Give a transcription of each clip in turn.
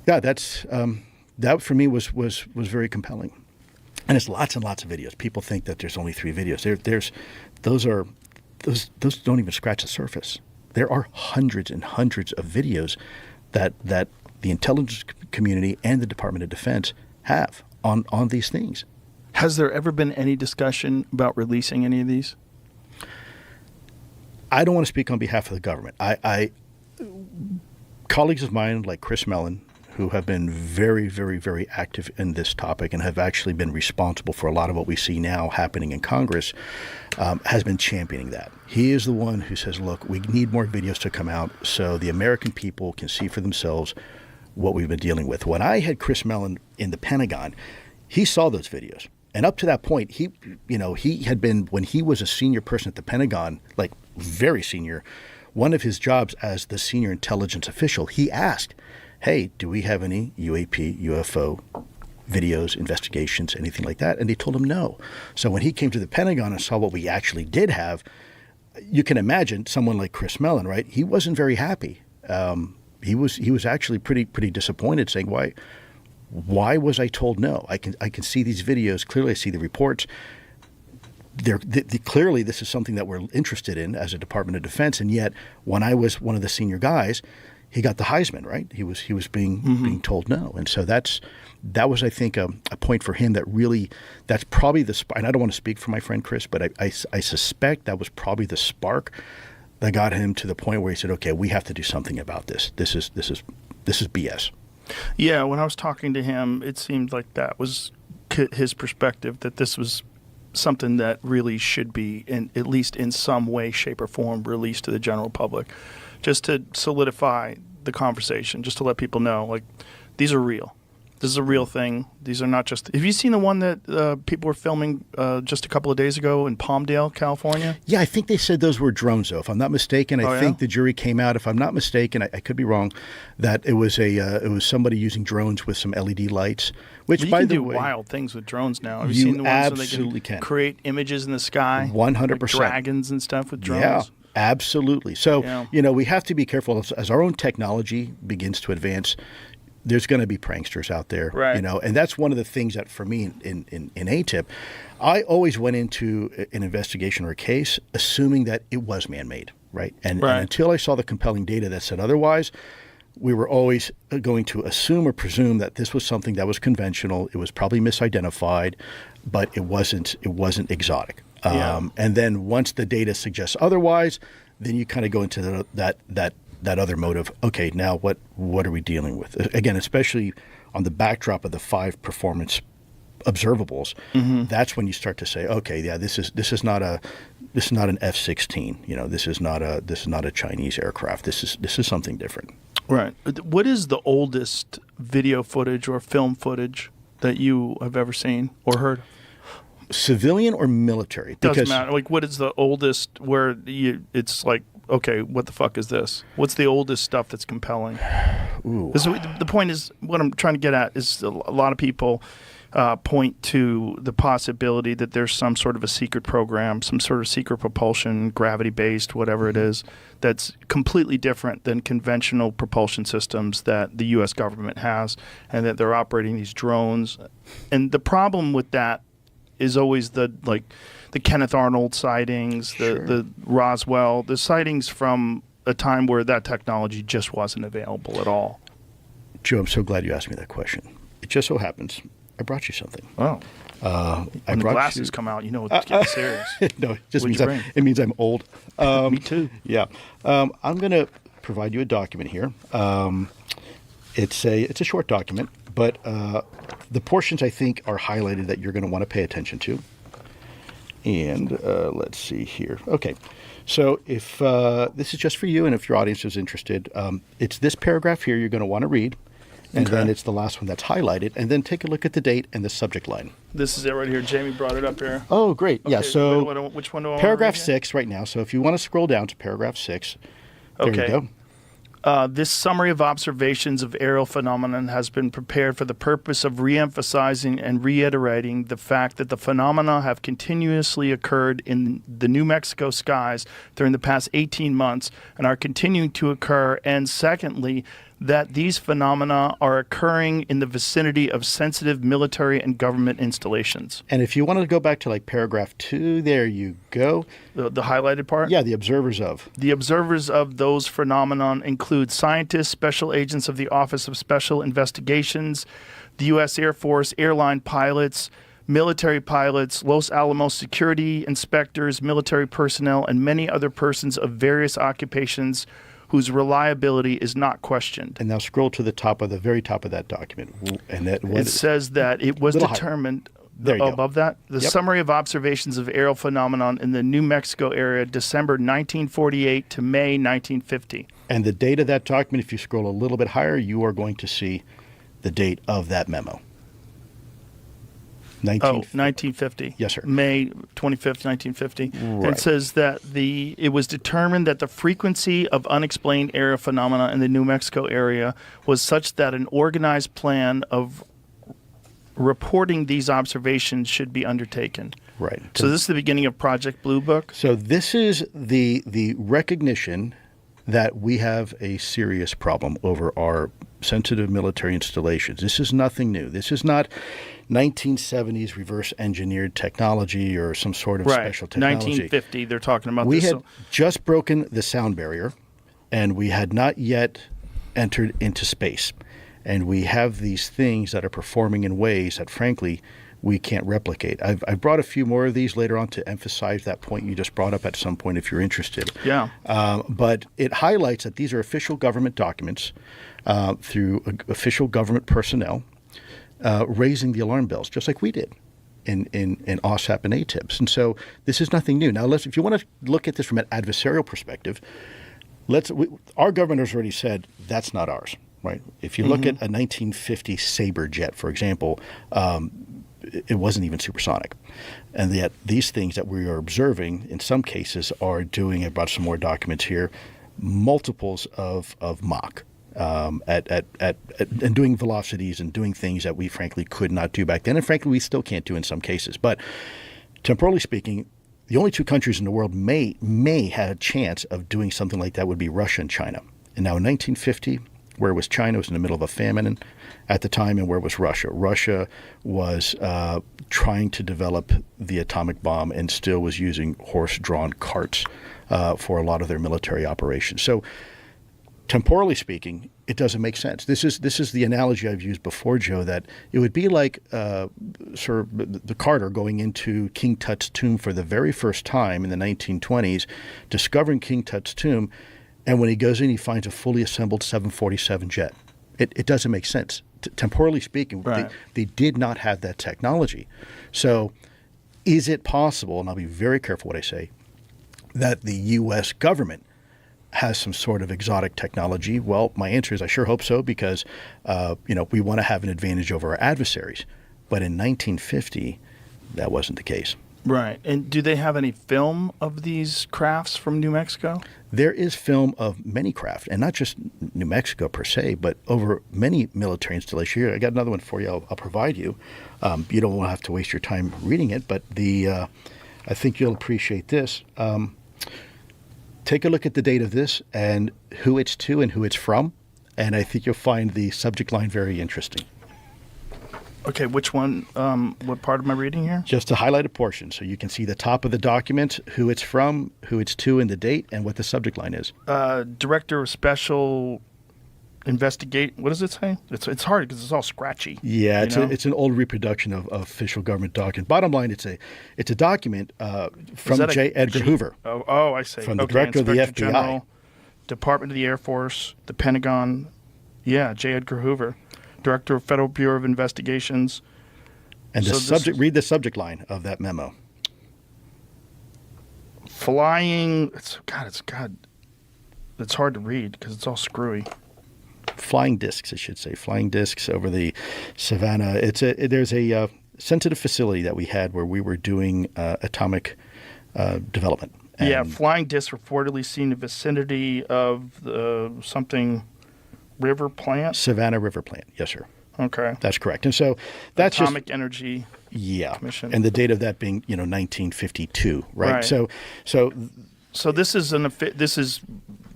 Yeah, that for me was very compelling. And it's lots and lots of videos. People think that there's only 3 videos. Those don't even scratch the surface. There are hundreds and hundreds of videos that the intelligence community and the Department of Defense have on these things. Has there ever been any discussion about releasing any of these? I don't want to speak on behalf of the government. Colleagues of mine like Chris Mellon, who have been very, very, very active in this topic and have actually been responsible for a lot of what we see now happening in Congress, has been championing that. He is the one who says, look, we need more videos to come out so the American people can see for themselves what we've been dealing with. When I had Chris Mellon in the Pentagon, he saw those videos. And up to that point, he had been, when he was a senior person at the Pentagon, like very senior, one of his jobs as the senior intelligence official, he asked, hey, do we have any UAP, UFO videos, investigations, anything like that? And they told him no. So when he came to the Pentagon and saw what we actually did have, you can imagine someone like Chris Mellon, right? He wasn't very happy. He was actually pretty disappointed, saying, why was I told no? I can see these videos. Clearly, I see the reports. Clearly, this is something that we're interested in as a Department of Defense. And yet, when I was one of the senior guys, he got the Heisman, right? He was being told no. And so that was, I think, a point for him that really, that's probably and I don't want to speak for my friend Chris, but I suspect that was probably the spark that got him to the point where he said, okay, we have to do something about this. This is BS. Yeah, when I was talking to him, it seemed like that was his perspective, that this was something that really should be, at least in some way, shape, or form, released to the general public, just to solidify the conversation, just to let people know, like, these are real. This is a real thing. These are not just... Have you seen the one that people were filming just a couple of days ago in Palmdale, California? Yeah, I think they said those were drones, though. If I'm not mistaken, I think the jury came out, if I'm not mistaken, I could be wrong, that it was somebody using drones with some LED lights, which, you by can the do way... wild things with drones now. Have you seen the ones where they can create images in the sky? 100%. Like dragons and stuff with drones? Yeah. Absolutely. So, we have to be careful as our own technology begins to advance. There's going to be pranksters out there, right. And that's one of the things that for me in ATIP, I always went into an investigation or a case assuming that it was man-made, right? And until I saw the compelling data that said otherwise, we were always going to assume or presume that this was something that was conventional. It was probably misidentified, but it wasn't exotic. And then once the data suggests otherwise, then you kind of go into that other mode of, okay, now what are we dealing with? Again, especially on the backdrop of the 5 performance observables, that's when you start to say, okay, yeah, this is not an F-16. This is not a Chinese aircraft. This is something different. Right. What is the oldest video footage or film footage that you have ever seen or heard? Civilian or military? Doesn't matter. Like, what is the oldest where it's like, okay, what the fuck is this? What's the oldest stuff that's compelling? Ooh. The point is, what I'm trying to get at is a lot of people point to the possibility that there's some sort of a secret program, some sort of secret propulsion, gravity-based, whatever it is, that's completely different than conventional propulsion systems that the U.S. government has, and that they're operating these drones. And the problem with that is always the Kenneth Arnold sightings, the Roswell, the sightings from a time where that technology just wasn't available at all. Joe, I'm so glad you asked me that question. It just so happens I brought you something. Oh. When the glasses come out, it's getting serious. No, it just means I'm old. Me too. Yeah. I'm going to provide you a document here. It's a short document, but the portions I think are highlighted that you're going to want to pay attention to. And let's see here. Okay. So if this is just for you and if your audience is interested, it's this paragraph here you're going to want to read. And then it's the last one that's highlighted. And then take a look at the date and the subject line. This is it right here. Jamie brought it up here. Oh, great. Okay, yeah, so which one do I want paragraph to read 6 right now. So if you want to scroll down to paragraph 6, there you go. This summary of observations of aerial phenomenon has been prepared for the purpose of re-emphasizing and reiterating the fact that the phenomena have continuously occurred in the New Mexico skies during the past 18 months and are continuing to occur. And secondly, that these phenomena are occurring in the vicinity of sensitive military and government installations. And if you want to go back to like paragraph 2, there you go. The highlighted part? Yeah, the observers of. The observers of those phenomenon include scientists, special agents of the Office of Special Investigations, the U.S. Air Force, airline pilots, military pilots, Los Alamos security inspectors, military personnel, and many other persons of various occupations whose reliability is not questioned. And now scroll to the top of the very top of that document. And that It says that it was determined above that, the summary of observations of aerial phenomenon in the New Mexico area, December 1948 to May 1950. And the date of that document, if you scroll a little bit higher, you are going to see the date of that memo. 1950. Yes, sir. May 25th, 1950. Right. It says that it was determined that the frequency of unexplained aerial phenomena in the New Mexico area was such that an organized plan of reporting these observations should be undertaken. Right. So this is the beginning of Project Blue Book? So this is the recognition that we have a serious problem over our sensitive military installations. This is nothing new. This is not 1970s reverse engineered technology or some sort of special technology. 1950, they're talking about we this. had just broken the sound barrier, and we had not yet entered into space. And we have these things that are performing in ways that, frankly, we can't replicate. I've brought a few more of these later on to emphasize that point you just brought up at some point if you're interested. Yeah. But it highlights that these are official government documents through official government personnel raising the alarm bells, just like we did in OSAP and ATIPS. And so this is nothing new. Now, if you want to look at this from an adversarial perspective, our government has already said that's not ours. Right. If you look at a 1950 Sabre jet, for example, it wasn't even supersonic. And yet these things that we are observing in some cases are doing, I brought some more documents here, multiples of Mach and doing velocities and doing things that we frankly could not do back then. And frankly, we still can't do in some cases. But temporally speaking, the only two countries in the world may have a chance of doing something like that would be Russia and China. And now in 1950, where was China? It was in the middle of a famine at the time. And where was Russia? Russia was trying to develop the atomic bomb and still was using horse-drawn carts for a lot of their military operations. So temporally speaking, it doesn't make sense. This is the analogy I've used before, Joe, that it would be like sort of the Carter going into King Tut's tomb for the very first time in the 1920s, discovering King Tut's tomb, and when he goes in, he finds a fully assembled 747 jet. It doesn't make sense. Temporally speaking, right. They did not have that technology. So is it possible, and I'll be very careful what I say, that the U.S. government has some sort of exotic technology? Well, my answer is I sure hope so, because we want to have an advantage over our adversaries. But in 1950, that wasn't the case. Right. And do they have any film of these crafts from New Mexico? There is film of many craft, and not just New Mexico per se, but over many military installations. Here, I got another one for you. I'll provide you. You don't want to have to waste your time reading it, but I think you'll appreciate this. Take a look at the date of this and who it's to and who it's from, and I think you'll find the subject line very interesting. Okay, which one? What part am I reading here? Just a highlighted portion, so you can see the top of the document, who it's from, who it's to, and the date, and what the subject line is. Director of Special Investigate. What does it say? It's hard because it's all scratchy. Yeah, it's an old reproduction of official government document. Bottom line, it's a document from J. Edgar Hoover. Oh, I see. From the director of the FBI. General, Department of the Air Force, the Pentagon. Yeah, J. Edgar Hoover. Director of Federal Bureau of Investigations. And read the subject line of that memo. Flying. It's hard to read because it's all screwy. Flying discs, I should say. Flying discs over the savannah. There's a sensitive facility that we had where we were doing atomic development. And flying discs reportedly seen in the vicinity of the something river plant? Savannah River Plant, yes, sir. Okay. That's correct. And so that's Atomic Energy Commission. And the date of that being, 1952, right? Right. So this is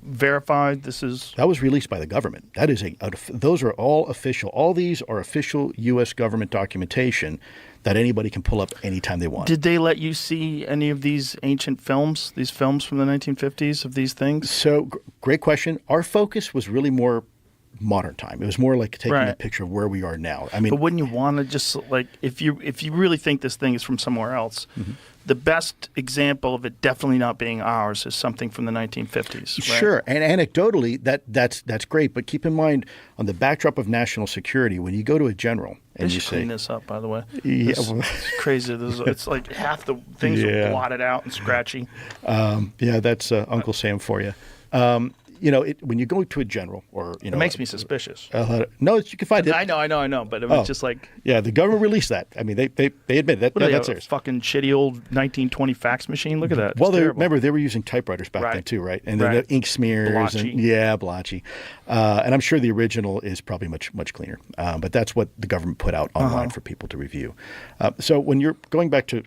verified? This is That was released by the government. That is those are all official. All these are official U.S. government documentation that anybody can pull up anytime they want. Did they let you see any of these ancient films, these films from the 1950s of these things? So, great question. Our focus was really more modern time. It was more like taking a picture of where we are now. I mean, but wouldn't you want to just like if you really think this thing is from somewhere else, the best example of it definitely not being ours is something from the 1950s. Right? Sure, and anecdotally, that's great. But keep in mind, on the backdrop of national security, when you go to a general and they you should say, clean this up, by the way. Yeah, It's crazy. It's like half the things are blotted out and scratchy. Yeah, that's Uncle Sam for you. When you go to a general, or it makes me suspicious. No, you can find it. I know, but it was just like the government released that. I mean, they admit that. That's a fucking shitty old 1920 fax machine. Look at that. Well, remember they were using typewriters back then too, right? And then the ink smears, blotchy. And I'm sure the original is probably much cleaner. But that's what the government put out online for people to review. So when you're going back to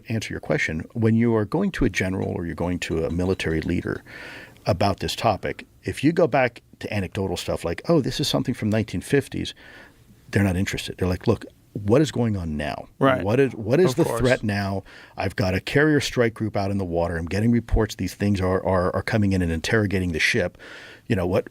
answer your question, when you are going to a general or you're going to a military leader about this topic, if you go back to anecdotal stuff like, oh, this is something from 1950s, they're not interested. They're like, look, what is going on now? Right. What is the threat now? I've got a carrier strike group out in the water. I'm getting reports these things are coming in and interrogating the ship. You know what?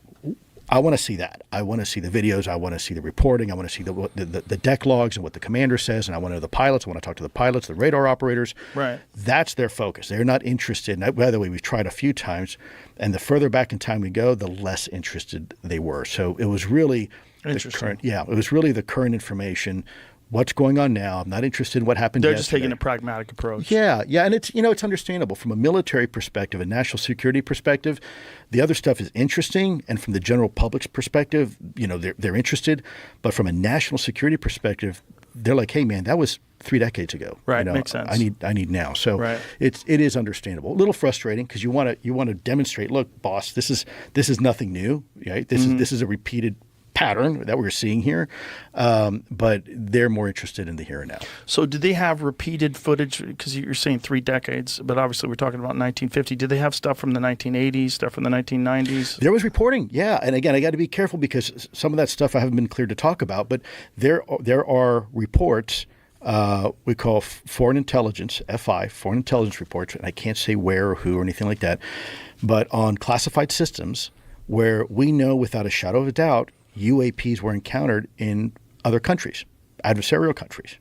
I want to see that. I want to see the videos. I want to see the reporting. I want to see the deck logs and what the commander says. And I want to know the pilots. I want to talk to the pilots, the radar operators. Right. That's their focus. They're not interested. And by the way, we've tried a few times. And the further back in time we go, the less interested they were. So it was really it was really the current information. What's going on now? I'm not interested in what happened yesterday. They're just taking a pragmatic approach. Yeah, and it's understandable from a military perspective, a national security perspective. The other stuff is interesting, and from the general public's perspective, they're interested. But from a national security perspective, they're like, hey, man, that was 3 decades ago. Right, makes sense. I need now. So it is understandable. A little frustrating because you want to demonstrate. Look, boss, this is nothing new. Right? This is a repeated pattern that we're seeing here, but they're more interested in the here and now. So did they have repeated footage? Because you're saying 3 decades, but obviously we're talking about 1950. Did they have stuff from the 1980s, stuff from the 1990s? There was reporting, yeah. And again, I got to be careful because some of that stuff I haven't been cleared to talk about, but there are reports we call foreign intelligence, FI, foreign intelligence reports, and I can't say where or who or anything like that, but on classified systems where we know without a shadow of a doubt UAPs were encountered in other countries, adversarial countries.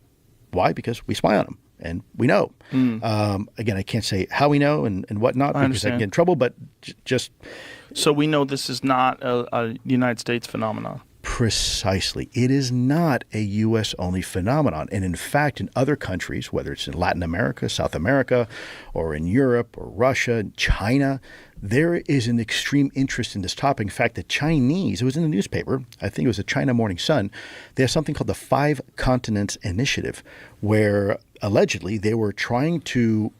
Why? Because we spy on them and we know. Again, I can't say how we know and whatnot because I can get in trouble, but just... So we know this is not a United States phenomenon. Precisely. It is not a U.S.-only phenomenon. And in fact, in other countries, whether it's in Latin America, South America, or in Europe, or Russia, China, there is an extreme interest in this topic. In fact, the Chinese, it was in the newspaper, I think it was the China Morning Sun, they have something called the 5 Continents Initiative, where allegedly they were trying to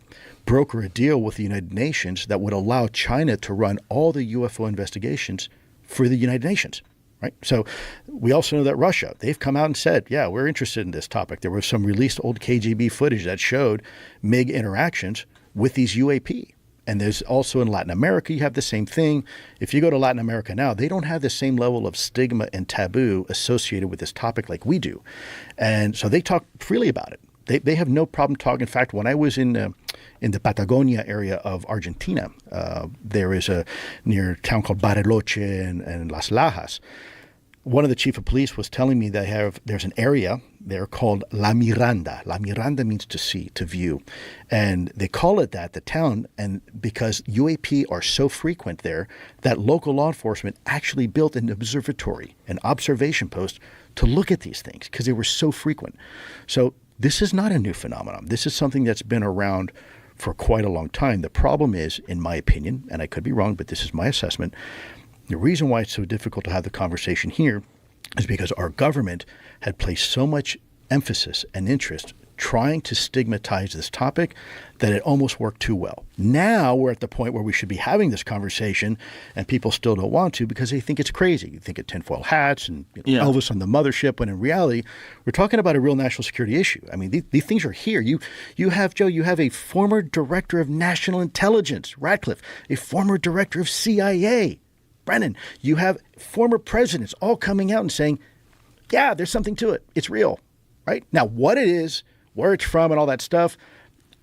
broker a deal with the United Nations that would allow China to run all the UFO investigations for the United Nations. Right. So we also know that Russia, they've come out and said, yeah, we're interested in this topic. There was some released old KGB footage that showed MiG interactions with these UAP. And there's also in Latin America, you have the same thing. If you go to Latin America now, they don't have the same level of stigma and taboo associated with this topic like we do. And so they talk freely about it. They have no problem talking. In fact, when I was in the Patagonia area of Argentina, there is near a town called Bariloche and Las Lajas. One of the chief of police was telling me there's an area there called La Miranda. La Miranda means to see, to view. And they call it that, the town, and because UAP are so frequent there that local law enforcement actually built an observatory, an observation post to look at these things because they were so frequent. So this is not a new phenomenon. This is something that's been around for quite a long time. The problem is, in my opinion, and I could be wrong, but this is my assessment, the reason why it's so difficult to have the conversation here is because our government had placed so much emphasis and interest trying to stigmatize this topic that it almost worked too well. Now we're at the point where we should be having this conversation, and people still don't want to because they think it's crazy. You think of tinfoil hats and Elvis on the mothership, when in reality, we're talking about a real national security issue. I mean, these things are here. You have, Joe, you have a former director of national intelligence, Ratcliffe, a former director of CIA, Brennan. You have former presidents all coming out and saying, yeah, there's something to it. It's real, right? Now, what it is, where it's from and all that stuff,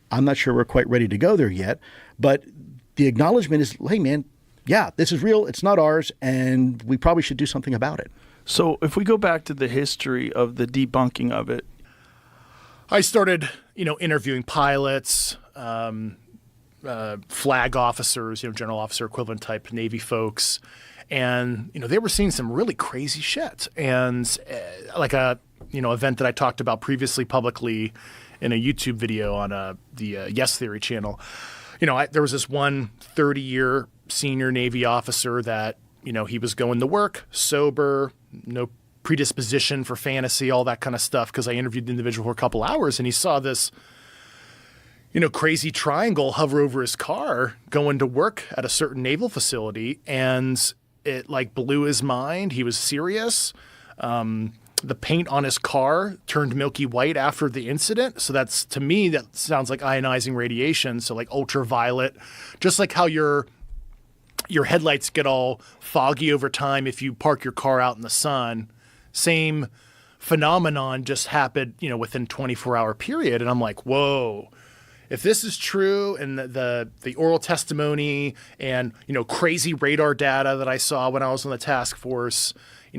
I'm not sure we're quite ready to go there yet. But the acknowledgement is, hey, man, yeah, this is real. It's not ours. And we probably should do something about it. So if we go back to the history of the debunking of it. I started, interviewing pilots, flag officers, general officer equivalent type Navy folks. And, they were seeing some really crazy shit. And like a, event that I talked about previously publicly in a YouTube video on the Yes Theory channel. There was this one 30-year senior Navy officer that, he was going to work, sober, no predisposition for fantasy, all that kind of stuff, because I interviewed the individual for a couple hours, and he saw this, crazy triangle hover over his car going to work at a certain naval facility, and it blew his mind. He was serious. The paint on his car turned milky white after the incident. So that's, to me, that sounds like ionizing radiation. So ultraviolet, just like how your headlights get all foggy over time if you park your car out in the sun. Same phenomenon just happened, within 24-hour period. And I'm like, whoa. If this is true, and the oral testimony and, crazy radar data that I saw when I was on the task force,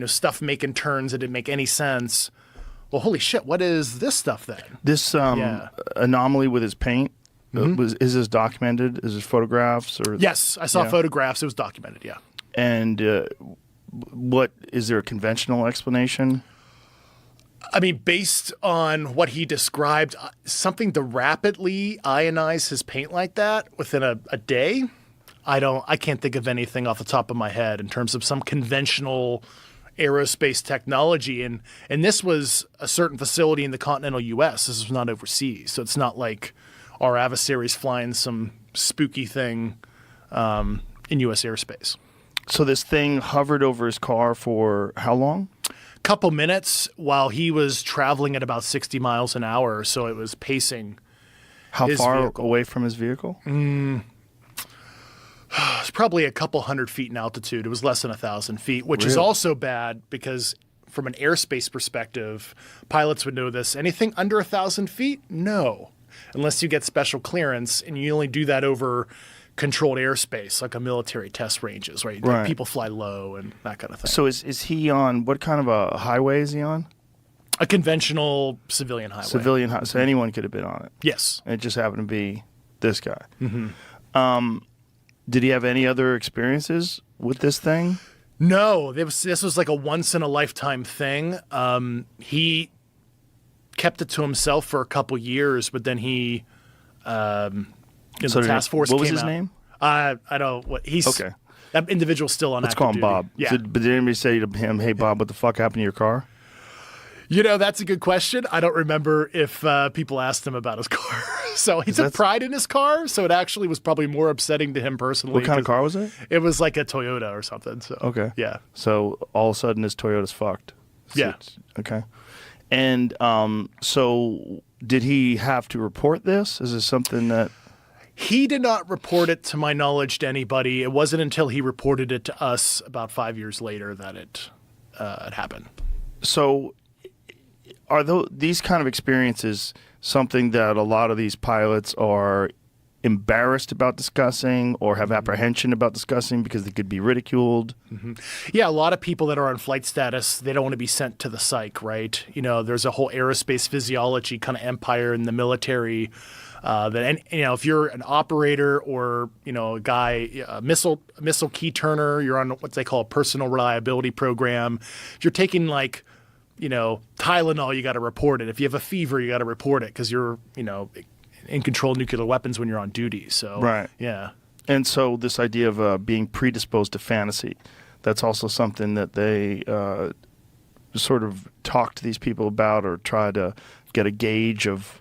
stuff making turns that didn't make any sense. Well, holy shit, what is this stuff then? This anomaly with his paint, is this documented? Is this photographs? Or Yes, I saw photographs. It was documented, yeah. And what is there a conventional explanation? I mean, based on what he described, something to rapidly ionize his paint like that within a day, I can't think of anything off the top of my head in terms of some conventional aerospace technology. And this was a certain facility in the continental U.S. This was not overseas. So it's not like our adversaries flying some spooky thing in U.S. airspace. So this thing hovered over his car for how long? Couple minutes while he was traveling at about 60 miles an hour. So it was pacing. How far away from his vehicle? It's probably a couple hundred feet in altitude. It was less than 1,000 feet, which is also bad because from an airspace perspective, pilots would know this. Anything under 1,000 feet? No. Unless you get special clearance, and you only do that over controlled airspace, like a military test ranges, right? Like people fly low and that kind of thing. So is he on, what kind of a highway is he on? A conventional civilian highway. So anyone could have been on it. Yes. And it just happened to be this guy. Did he have any other experiences with this thing? No, this was like a once-in-a-lifetime thing. He kept it to himself for a couple years, but then he, the task force came out. What was his name? I don't. He's okay. That individual's still on. Let's call him duty. Bob. Yeah. But did anybody say to him, "Hey, Bob, what the fuck happened to your car"? That's a good question. I don't remember if people asked him about his car. So he took pride in his car, so it actually was probably more upsetting to him personally. What kind of car was it? It was like a Toyota or something. So okay. Yeah. So all of a sudden his Toyota's fucked. Yeah. Okay. And so did he have to report this? Is this something that... He did not report it, to my knowledge, to anybody. It wasn't until he reported it to us about 5 years later that it happened. So are these kind of experiences something that a lot of these pilots are embarrassed about discussing or have apprehension about discussing because they could be ridiculed? Yeah, a lot of people that are on flight status, they don't want to be sent to the psych, right? There's a whole aerospace physiology kind of empire in the military if you're an operator or, a guy, a missile key turner, you're on what they call a personal reliability program. If you're taking Tylenol, you got to report it. If you have a fever, you got to report it because you're, in control of nuclear weapons when you're on duty. So, right. Yeah. And so this idea of being predisposed to fantasy, that's also something that they sort of talk to these people about or try to get a gauge of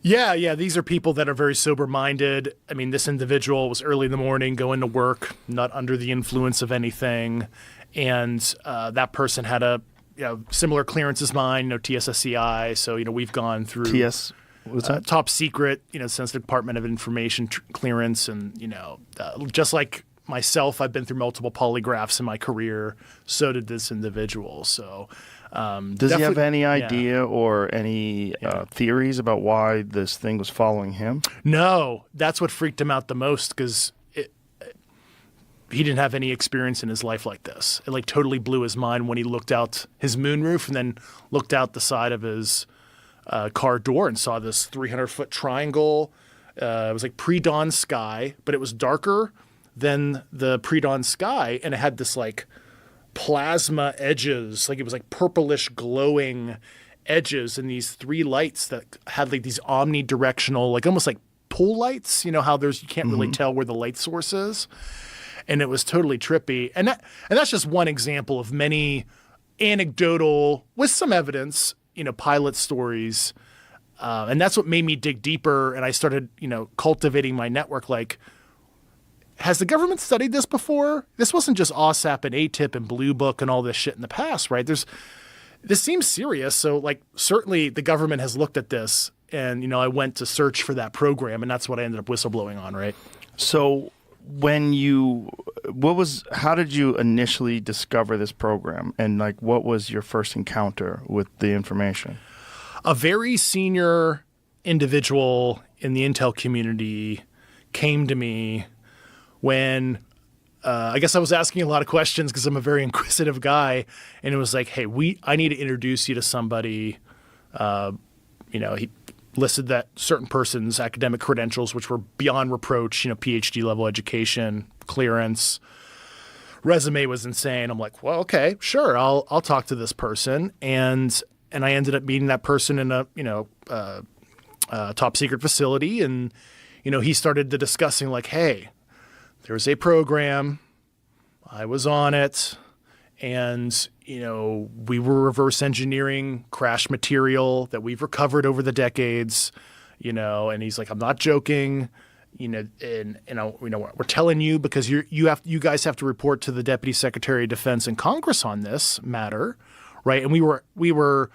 Yeah. These are people that are very sober-minded. I mean, this individual was early in the morning, going to work, not under the influence of anything, and that person had a similar clearance as mine, TSSCI. So we've gone through What's that? top secret, sensitive Department of Information clearance, and just like myself, I've been through multiple polygraphs in my career. So did this individual. So. Does he have any idea or any theories about why this thing was following him? No, that's what freaked him out the most, because he didn't have any experience in his life like this. It like totally blew his mind when he looked out his moonroof and then looked out the side of his car door and saw this 300-foot triangle. It was like pre-dawn sky, but it was darker than the pre-dawn sky, and it had this like plasma edges, like it was like purplish glowing edges, and these three lights that had like these omnidirectional, like almost like pool lights, how you can't really tell where the light source is. And it was totally trippy. And that's just one example of many anecdotal, with some evidence, pilot stories. And that's what made me dig deeper. And I started, cultivating my network. Like, has the government studied this before? This wasn't just OSAP and ATIP and Blue Book and all this shit in the past, right? This seems serious. So, like, certainly the government has looked at this. And, I went to search for that program, and that's what I ended up whistleblowing on, right? So how did you initially discover this program, and like what was your first encounter with the information? A very senior individual in the intel community came to me when I guess I was asking a lot of questions because I'm a very inquisitive guy, and it was like, hey, I need to introduce you to somebody. He listed that certain person's academic credentials, which were beyond reproach, PhD level education, clearance, resume was insane. I'm like, well, okay, sure, I'll talk to this person, and I ended up meeting that person in a top secret facility, and he started the discussing like, hey, there's a program, I was on it, and we were reverse engineering crash material that we've recovered over the decades, and he's like, I'm not joking, we're telling you because you guys have to report to the Deputy Secretary of Defense and Congress on this matter, right? And we were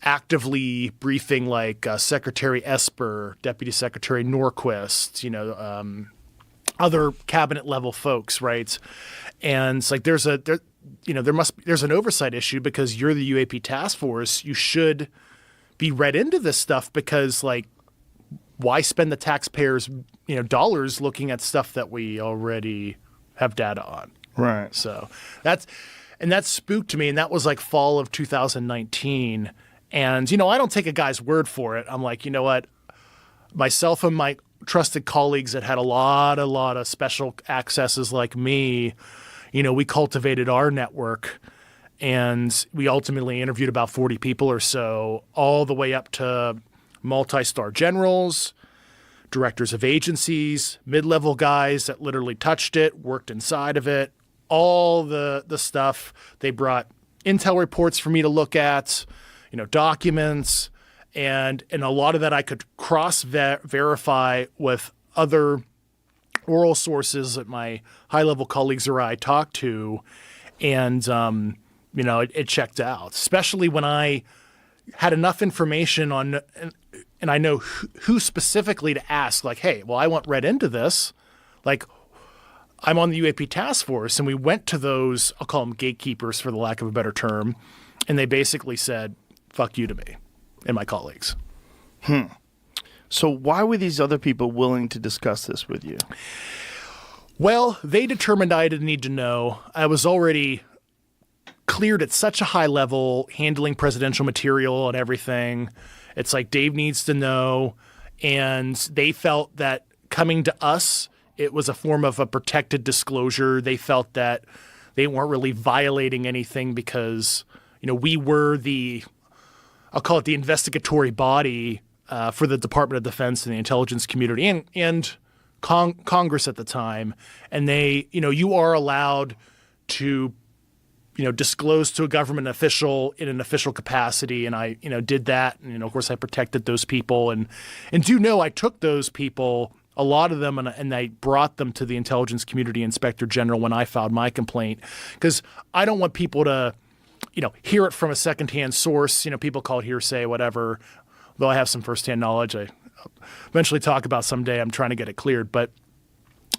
actively briefing like Secretary Esper, Deputy Secretary Norquist, other cabinet level folks, right? And it's like there's an oversight issue because you're the UAP task force. You should be read into this stuff because, like, why spend the taxpayers, dollars looking at stuff that we already have data on? Right. So that spooked me, and that was like fall of 2019. And I don't take a guy's word for it. I'm like, you know what? Myself and my trusted colleagues that had a lot of special accesses like me, we cultivated our network, and we ultimately interviewed about 40 people or so, all the way up to multi-star generals, directors of agencies, mid-level guys that literally touched it, worked inside of it, all the stuff. They brought intel reports for me to look at, documents, and a lot of that I could cross-verify with other oral sources that my high-level colleagues or I talked to, and it checked out. Especially when I had enough information on, and I know who specifically to ask. Like, hey, well, I want read into this. Like, I'm on the UAP task force, and we went to those. I'll call them gatekeepers for the lack of a better term, and they basically said, "Fuck you" to me and my colleagues. So why were these other people willing to discuss this with you? Well, they determined I didn't need to know. I was already cleared at such a high level, handling presidential material and everything. It's like Dave needs to know. And they felt that coming to us, it was a form of a protected disclosure. They felt that they weren't really violating anything because, we were I'll call it the investigatory body for the Department of Defense and the intelligence community and Congress at the time. And they, you are allowed to disclose to a government official in an official capacity. And I, did that. And, of course, I protected those people. And do know I took those people, a lot of them, and I brought them to the Intelligence Community Inspector General when I filed my complaint, because I don't want people to, hear it from a secondhand source. People call it hearsay, whatever. Though I have some firsthand knowledge, I eventually talk about someday. I'm trying to get it cleared, but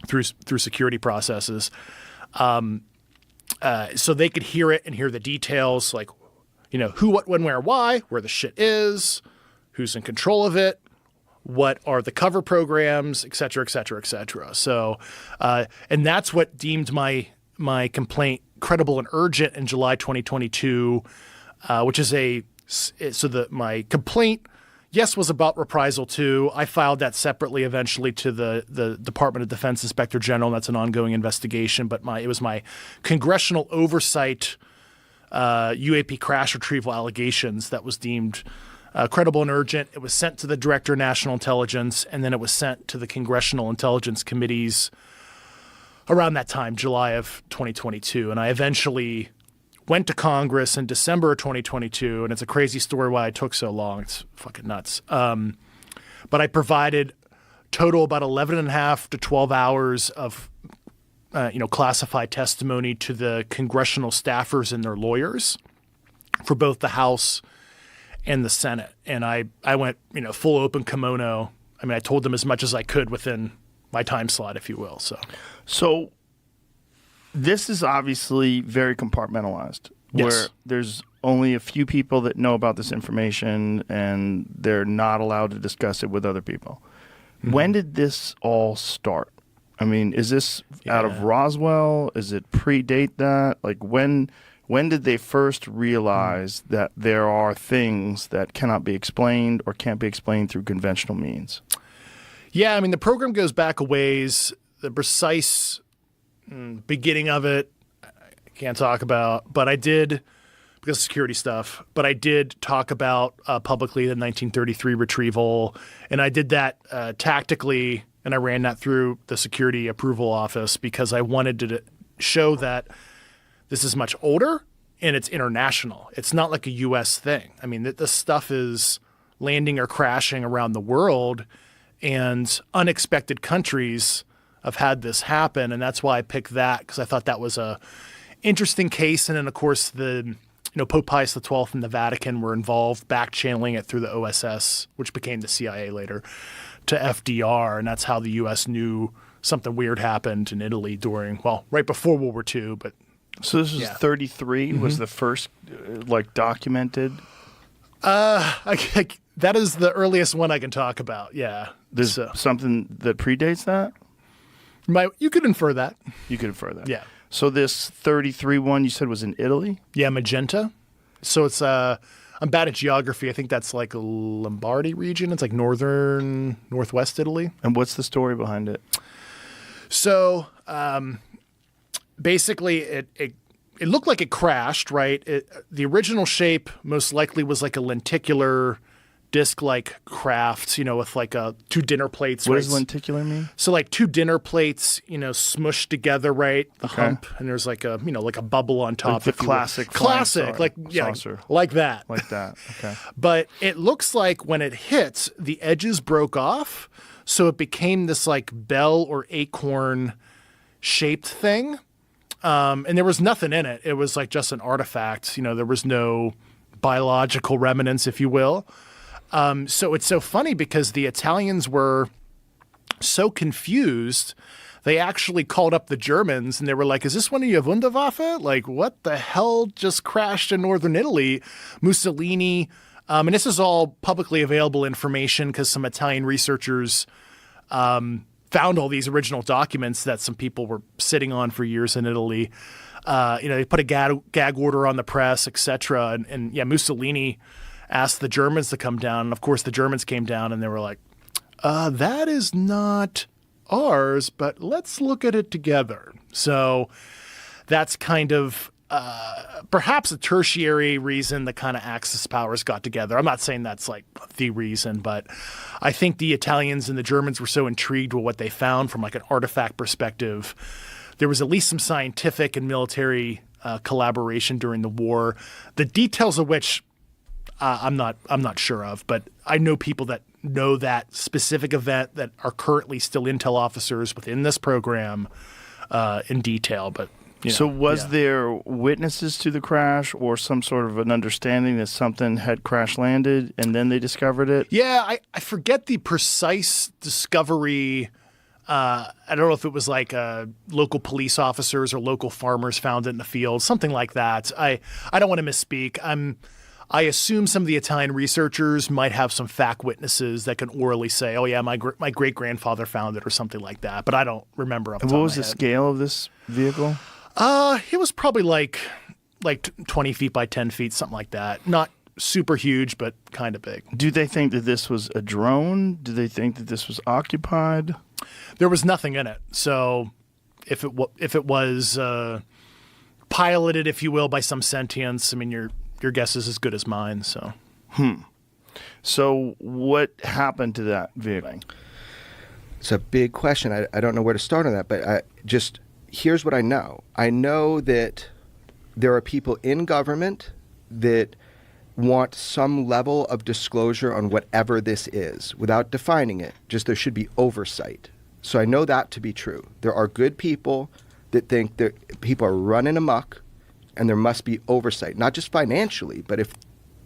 through security processes, so they could hear it and hear the details, like, who, what, when, where, why, where the shit is, who's in control of it, what are the cover programs, et cetera, et cetera, et cetera. So, and that's what deemed my complaint credible and urgent in July 2022, which is my complaint, yes, was about reprisal too. I filed that separately eventually to the Department of Defense Inspector General. And that's an ongoing investigation, but it was my congressional oversight UAP crash retrieval allegations that was deemed credible and urgent. It was sent to the Director of National Intelligence, and then it was sent to the Congressional Intelligence Committees around that time, July of 2022. And I eventually went to Congress in December of 2022, and it's a crazy story why it took so long. It's fucking nuts. But I provided total about 11 and a half to 12 hours of classified testimony to the congressional staffers and their lawyers for both the House and the Senate. And I went, full open kimono. I mean, I told them as much as I could within my time slot, if you will. So this is obviously very compartmentalized, Yes. where there's only a few people that know about this information, and they're not allowed to discuss it with other people. Mm-hmm. When did this all start? I mean, is this out of Roswell? Is it predate that? Like, when did they first realize that there are things that cannot be explained or can't be explained through conventional means? Yeah, I mean, the program goes back a ways. The precise beginning of it, I can't talk about, but I did, because of security stuff, but I did talk about publicly the 1933 retrieval, and I did that tactically, and I ran that through the Security Approval Office because I wanted to show that this is much older and it's international. It's not like a U.S. thing. I mean, this stuff is landing or crashing around the world, and unexpected countries have had this happen. And that's why I picked that, because I thought that was a interesting case. And then, of course, Pope Pius XII and the Vatican were involved, back-channeling it through the OSS, which became the CIA later, to FDR. And that's how the U.S. knew something weird happened in Italy right before World War II. But so this was 33 was the first documented? That is the earliest one I can talk about. Yeah. There's something that predates that? You could infer that. You could infer that. Yeah. So this 33 one you said was in Italy? Yeah, Magenta. So it's I'm bad at geography. I think that's like a Lombardy region. It's like northwest Italy. And what's the story behind it? So basically it looked like it crashed, right? The original shape most likely was like a lenticular disc-like craft, with like two dinner plates. What right? does lenticular mean? So like two dinner plates, smushed together, right? The hump, and there's like a bubble on top. Like the classic, saucer. Like that. Like that. Okay. But it looks like when it hits, the edges broke off, so it became this like bell or acorn shaped thing. And there was nothing in it. It was like just an artifact. There was no biological remnants, if you will. So it's so funny because the Italians were so confused, they actually called up the Germans and they were like, is this one of your Wunderwaffe? Like, what the hell just crashed in northern Italy? Mussolini, and this is all publicly available information because some Italian researchers found all these original documents that some people were sitting on for years in Italy. They put a gag order on the press, etc. And Mussolini asked the Germans to come down. And of course, the Germans came down and they were like, that is not ours, but let's look at it together. So that's kind of perhaps a tertiary reason the kind of Axis powers got together. I'm not saying that's like the reason, but I think the Italians and the Germans were so intrigued with what they found from like an artifact perspective. There was at least some scientific and military collaboration during the war, the details of which I'm not sure of, but I know people that know that specific event that are currently still intel officers within this program in detail. But so was there witnesses to the crash or some sort of an understanding that something had crash landed and then they discovered it? Yeah, I forget the precise discovery. I don't know if it was like local police officers or local farmers found it in the field, something like that. I don't want to misspeak. I assume some of the Italian researchers might have some fact witnesses that can orally say, "Oh yeah, my great-grandfather found it" or something like that. But I don't remember. And what was the scale of this vehicle? It was probably like 20 feet by 10 feet, something like that. Not super huge, but kind of big. Do they think that this was a drone? Do they think that this was occupied? There was nothing in it. So if it was piloted, if you will, by some sentience, I mean, your guess is as good as mine. So. So what happened to that vehicle? It's a big question. I don't know where to start on that, but here's what I know. I know that there are people in government that want some level of disclosure on whatever this is without defining it. Just there should be oversight. So I know that to be true. There are good people that think that people are running amok and there must be oversight, not just financially, but if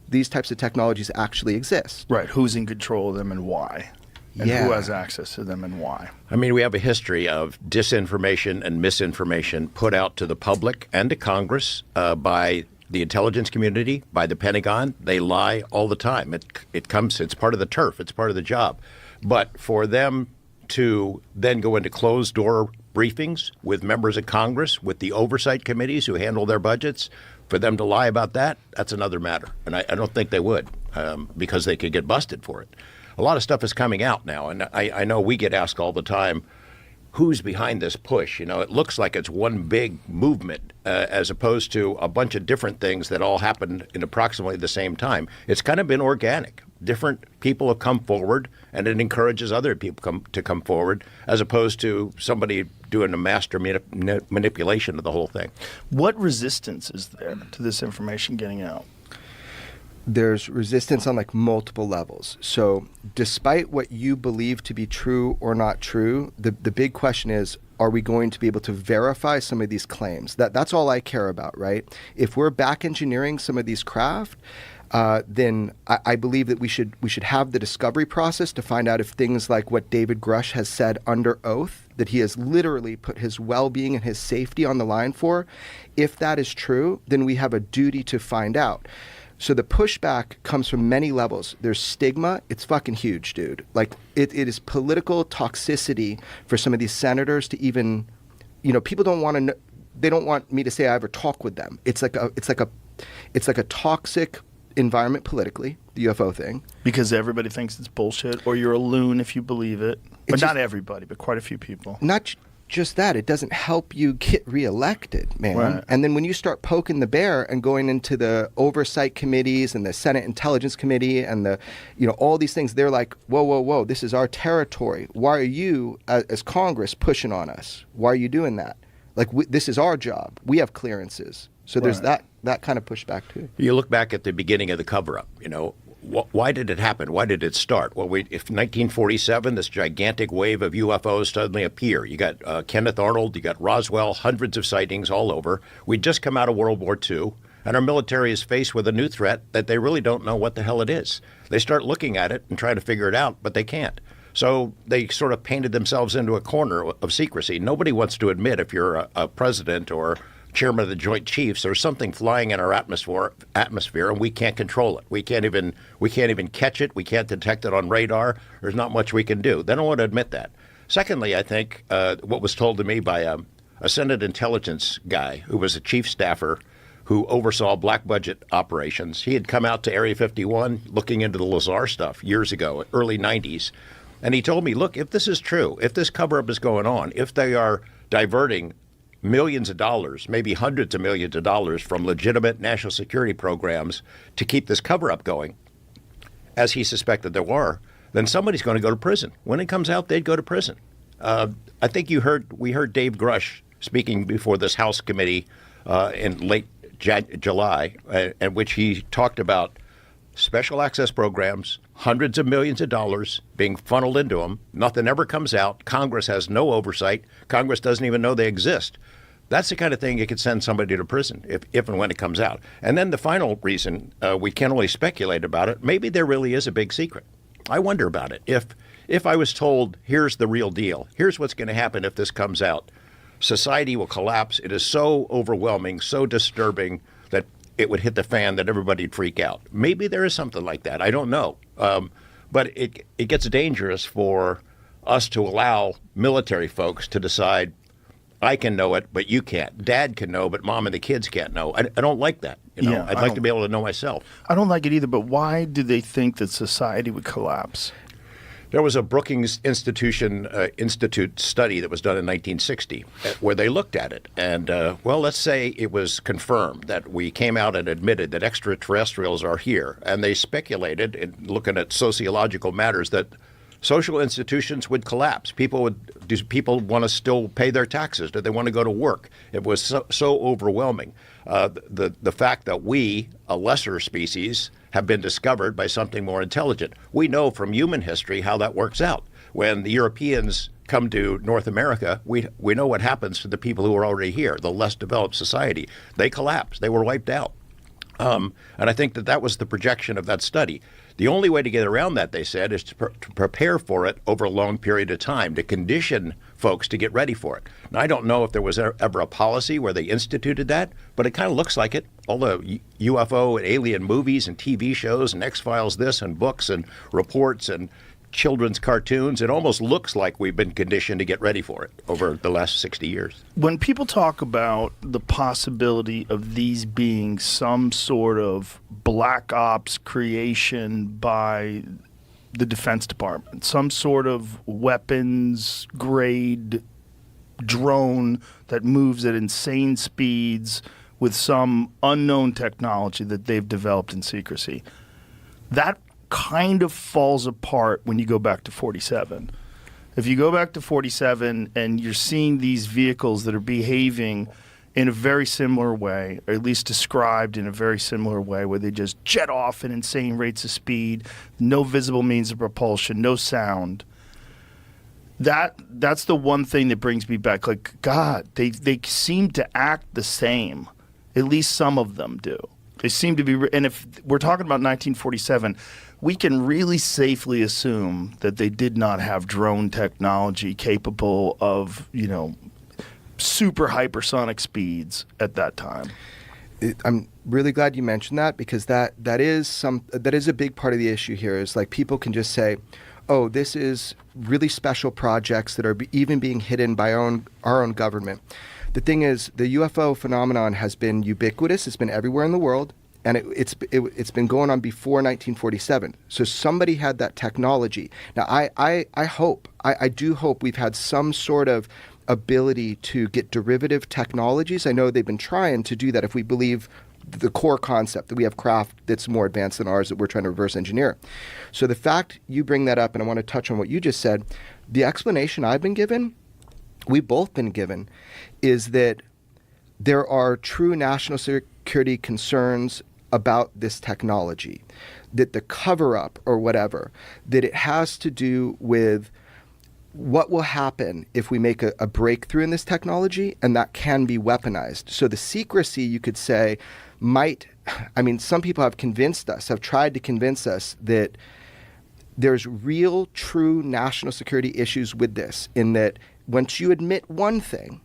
these types of technologies actually exist. Right. Who's in control of them and why? And who has access to them and why? I mean, we have a history of disinformation and misinformation put out to the public and to Congress by the intelligence community, by the Pentagon. They lie all the time. It's part of the turf. It's part of the job. But for them to then go into closed-door briefings with members of Congress, with the oversight committees who handle their budgets, for them to lie about that, that's another matter. And I don't think they would because they could get busted for it. A lot of stuff is coming out now, and I know we get asked all the time, who's behind this push? You know, it looks like it's one big movement as opposed to a bunch of different things that all happened in approximately the same time. It's kind of been organic. Different people have come forward, and it encourages other people to come forward as opposed to somebody doing a master manipulation of the whole thing. What resistance is there to this information getting out? There's resistance on like multiple levels. So despite what you believe to be true or not true, the big question is, are we going to be able to verify some of these claims? That's all I care about, right? If we're back engineering some of these craft, then I believe that we should have the discovery process to find out if things like what David Grush has said under oath, that he has literally put his well-being and his safety on the line for, if that is true, then we have a duty to find out. So the pushback comes from many levels. There's stigma. It's fucking huge, dude. Like it is political toxicity for some of these senators to even, people don't want to know, they don't want me to say I ever talk with them. It's like a toxic environment politically, the UFO thing. Because everybody thinks it's bullshit, or you're a loon if you believe it. But not everybody, but quite a few people. Not just that, it doesn't help you get reelected, man. Right. And then when you start poking the bear and going into the oversight committees and the Senate Intelligence Committee and the, all these things, they're like, whoa, this is our territory. Why are you, as Congress, pushing on us? Why are you doing that? Like, this is our job. We have clearances. So there's that kind of pushback too. You look back at the beginning of the cover-up, why did it happen? Why did it start? Well, if 1947, this gigantic wave of UFOs suddenly appear. You got Kenneth Arnold, you got Roswell, hundreds of sightings all over. We'd just come out of World War II, and our military is faced with a new threat that they really don't know what the hell it is. They start looking at it and trying to figure it out, but they can't. So they sort of painted themselves into a corner of secrecy. Nobody wants to admit, if you're a president or chairman of the Joint Chiefs, there's something flying in our atmosphere, and we can't control it. We can't even catch it. We can't detect it on radar. There's not much we can do. They don't want to admit that. Secondly, I think what was told to me by a Senate intelligence guy who was a chief staffer who oversaw black budget operations. He had come out to Area 51 looking into the Lazar stuff years ago, early 90s. And he told me, look, if this is true, if this cover-up is going on, if they are diverting millions of dollars, maybe hundreds of millions of dollars from legitimate national security programs to keep this cover-up going, as he suspected there were, then somebody's going to go to prison. When it comes out, they'd go to prison. I think we heard Dave Grush speaking before this House committee in late July, in which he talked about special access programs, hundreds of millions of dollars being funneled into them. Nothing ever comes out. Congress has no oversight. Congress doesn't even know they exist. That's the kind of thing you could send somebody to prison if and when it comes out. And then the final reason, we can only speculate about it, maybe there really is a big secret. I wonder about it. If I was told, here's the real deal, here's what's going to happen if this comes out, society will collapse. It is so overwhelming, so disturbing that it would hit the fan, that everybody'd freak out. Maybe there is something like that. I don't know. But it gets dangerous for us to allow military folks to decide, I can know it, but you can't. Dad can know, but mom and the kids can't know. I don't like that. Yeah, I'd like to be able to know myself. I don't like it either, but why do they think that society would collapse? There was a Brookings Institute study that was done in 1960 where they looked at it. And, let's say it was confirmed that we came out and admitted that extraterrestrials are here. And they speculated, in looking at sociological matters, that social institutions would collapse. Do people want to still pay their taxes? Do they want to go to work? It was so overwhelming. The fact that we, a lesser species, have been discovered by something more intelligent. We know from human history how that works out. When the Europeans come to North America, we know what happens to the people who are already here, the less developed society. They collapsed. They were wiped out. And I think that was the projection of that study. The only way to get around that, they said, is to prepare for it over a long period of time, to condition folks to get ready for it. Now, I don't know if there was ever a policy where they instituted that, but it kind of looks like it. All the UFO and alien movies and TV shows and X-Files this and books and reports and children's cartoons, it almost looks like we've been conditioned to get ready for it over the last 60 years. When people talk about the possibility of these being some sort of black ops creation by the Defense Department, some sort of weapons grade drone that moves at insane speeds with some unknown technology that they've developed in secrecy, that kind of falls apart when you go back to 47. If you go back to 47 and you're seeing these vehicles that are behaving in a very similar way, or at least described in a very similar way, where they just jet off at insane rates of speed, no visible means of propulsion, no sound, that's the one thing that brings me back. Like, God, they seem to act the same. At least some of them do. They seem to be, and if we're talking about 1947, we can really safely assume that they did not have drone technology capable of, super hypersonic speeds at that time. I'm really glad you mentioned that, because that is a big part of the issue here. Is like people can just say, oh, this is really special projects that are even being hidden by our own government. The thing is, the UFO phenomenon has been ubiquitous. It's been everywhere in the world. And it's been going on before 1947. So somebody had that technology. Now, I do hope we've had some sort of ability to get derivative technologies. I know they've been trying to do that if we believe the core concept that we have craft that's more advanced than ours that we're trying to reverse engineer. So the fact you bring that up, and I want to touch on what you just said, the explanation I've been given, we've both been given, is that there are true national security concerns about this technology, that the cover-up or whatever, that it has to do with what will happen if we make a breakthrough in this technology, and that can be weaponized. So the secrecy, you could say, some people have tried to convince us that there's real, true national security issues with this, in that once you admit one thing,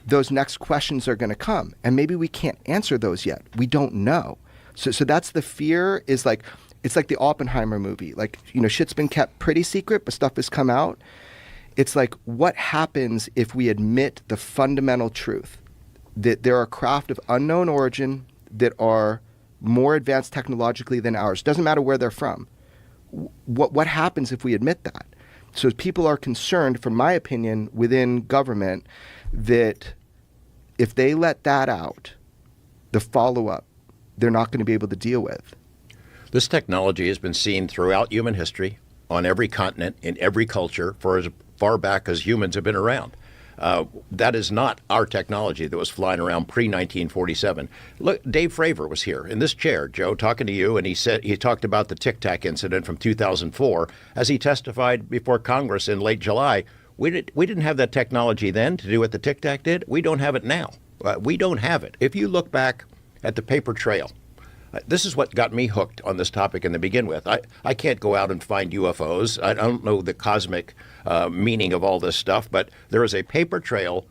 those next questions are going to come. And maybe we can't answer those yet. We don't know. So that's the fear, is like, it's like the Oppenheimer movie. Like, shit's been kept pretty secret, but stuff has come out. It's like, what happens if we admit the fundamental truth that there are craft of unknown origin that are more advanced technologically than ours? Doesn't matter where they're from. What happens if we admit that? So people are concerned, from my opinion, within government, that if they let that out, the follow-up, they're not going to be able to deal with. This technology has been seen throughout human history, on every continent, in every culture, for as far back as humans have been around. That is not our technology that was flying around pre-1947. Look, Dave Fravor was here in this chair, Joe, talking to you, and he talked about the Tic Tac incident from 2004 as he testified before Congress in late July. We didn't have that technology then to do what the Tic Tac did. We don't have it now. We don't have it. If you look back at the paper trail, this is what got me hooked on this topic in the begin with. I can't go out and find UFOs. I don't know the cosmic meaning of all this stuff, but there is a paper trail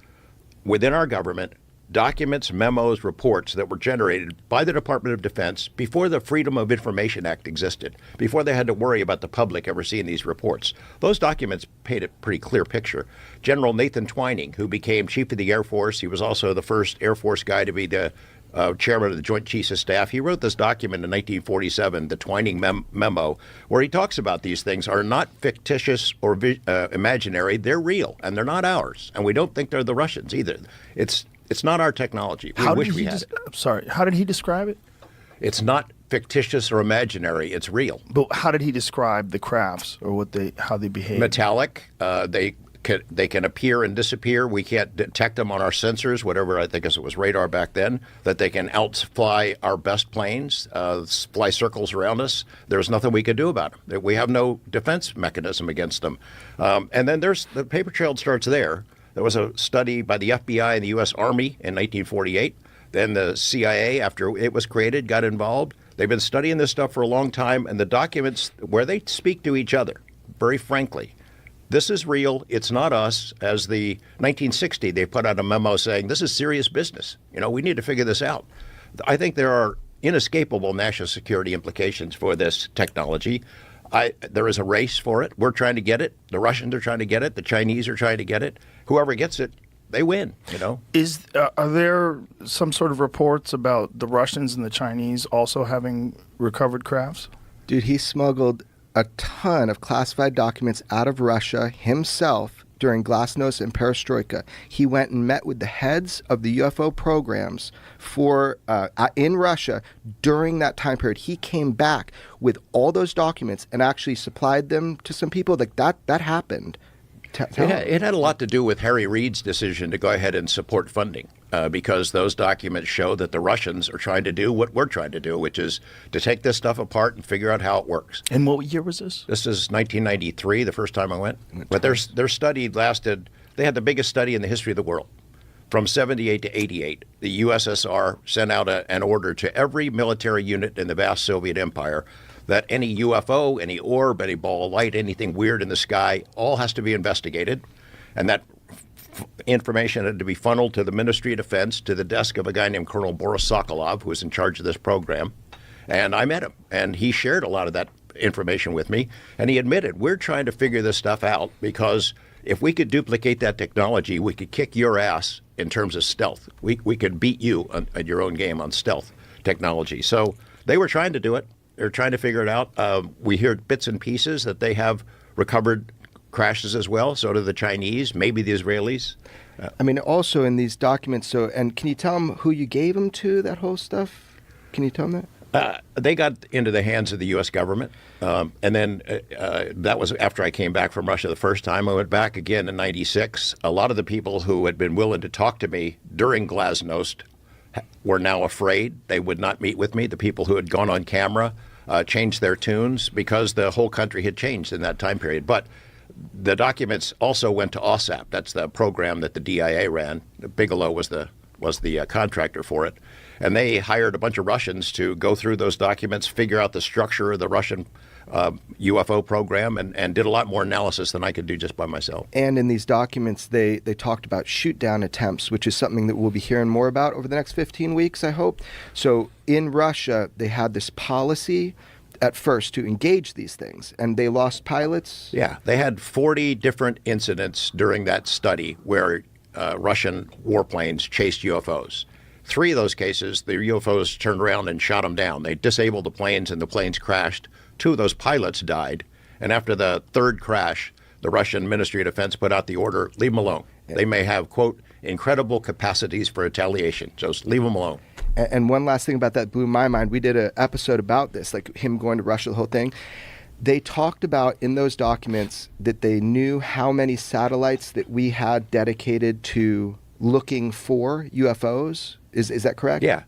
within our government, documents, memos, reports that were generated by the Department of Defense before the Freedom of Information Act existed, before they had to worry about the public ever seeing these reports. Those documents paint a pretty clear picture. General Nathan Twining, who became Chief of the Air Force, he was also the first Air Force guy to be the chairman of the Joint Chiefs of Staff. He wrote this document in 1947, the Twining Memo, where he talks about these things are not fictitious or imaginary. They're real, and they're not ours. And we don't think they're the Russians either. It's not our technology. We wish we had it. Sorry, how did he describe it? It's not fictitious or imaginary. It's real. But how did he describe the crafts or how they behave? Metallic. They can appear and disappear. We can't detect them on our sensors, whatever, I think it was radar back then, that they can outfly our best planes, fly circles around us. There's nothing we can do about them. We have no defense mechanism against them. And then there's the paper trail starts there. There was a study by the FBI and the U.S. Army in 1948. Then the CIA, after it was created, got involved. They've been studying this stuff for a long time, and the documents where they speak to each other, very frankly, this is real. It's not us. As the 1960, they put out a memo saying this is serious business. We need to figure this out. I think there are inescapable national security implications for this technology. There is a race for it. We're trying to get it. The Russians are trying to get it. The Chinese are trying to get it. Whoever gets it, they win. Are there some sort of reports about the Russians and the Chinese also having recovered crafts? Dude, he smuggled a ton of classified documents out of Russia himself during Glasnost and Perestroika. He went and met with the heads of the UFO programs in Russia during that time period. He came back with all those documents and actually supplied them to some people. Like that happened. It had a lot to do with Harry Reid's decision to go ahead and support funding because those documents show that the Russians are trying to do what we're trying to do, which is to take this stuff apart and figure out how it works. And what year was this? This is 1993, the first time I went. But their study lasted, they had the biggest study in the history of the world. From 78 to 88, the USSR sent out an order to every military unit in the vast Soviet Empire that any UFO, any orb, any ball of light, anything weird in the sky, all has to be investigated. And that information had to be funneled to the Ministry of Defense, to the desk of a guy named Colonel Boris Sokolov, who was in charge of this program. And I met him, and he shared a lot of that information with me. And he admitted, we're trying to figure this stuff out because if we could duplicate that technology, we could kick your ass in terms of stealth. We could beat you at your own game on stealth technology. So they were trying to do it. They're trying to figure it out. We hear bits and pieces that they have recovered crashes as well. So do the Chinese, maybe the Israelis. Also in these documents. And can you tell them who you gave them to, that whole stuff? Can you tell them that? They got into the hands of the U.S. government. And then that was after I came back from Russia the first time. I went back again in 96. A lot of the people who had been willing to talk to me during Glasnost were now afraid. They would not meet with me. The people who had gone on camera changed their tunes because the whole country had changed in that time period. But the documents also went to OSAP. That's the program that the DIA ran. Bigelow was the contractor for it. And they hired a bunch of Russians to go through those documents, figure out the structure of the Russian UFO program, and did a lot more analysis than I could do just by myself. And in these documents, they talked about shoot-down attempts, which is something that we'll be hearing more about over the next 15 weeks, I hope. So in Russia, they had this policy at first to engage these things, and they lost pilots. Yeah, they had 40 different incidents during that study where Russian warplanes chased UFOs. 3 of those cases, the UFOs turned around and shot them down. They disabled the planes, and the planes crashed. 2 of those pilots died. And after the 3rd crash, the Russian Ministry of Defense put out the order, leave them alone. Yeah. They may have, quote, incredible capacities for retaliation. Just leave them alone. And one last thing about that blew my mind. We did an episode about this, like him going to Russia, the whole thing. They talked about in those documents that they knew how many satellites that we had dedicated to looking for UFOs. Is that correct? Yeah.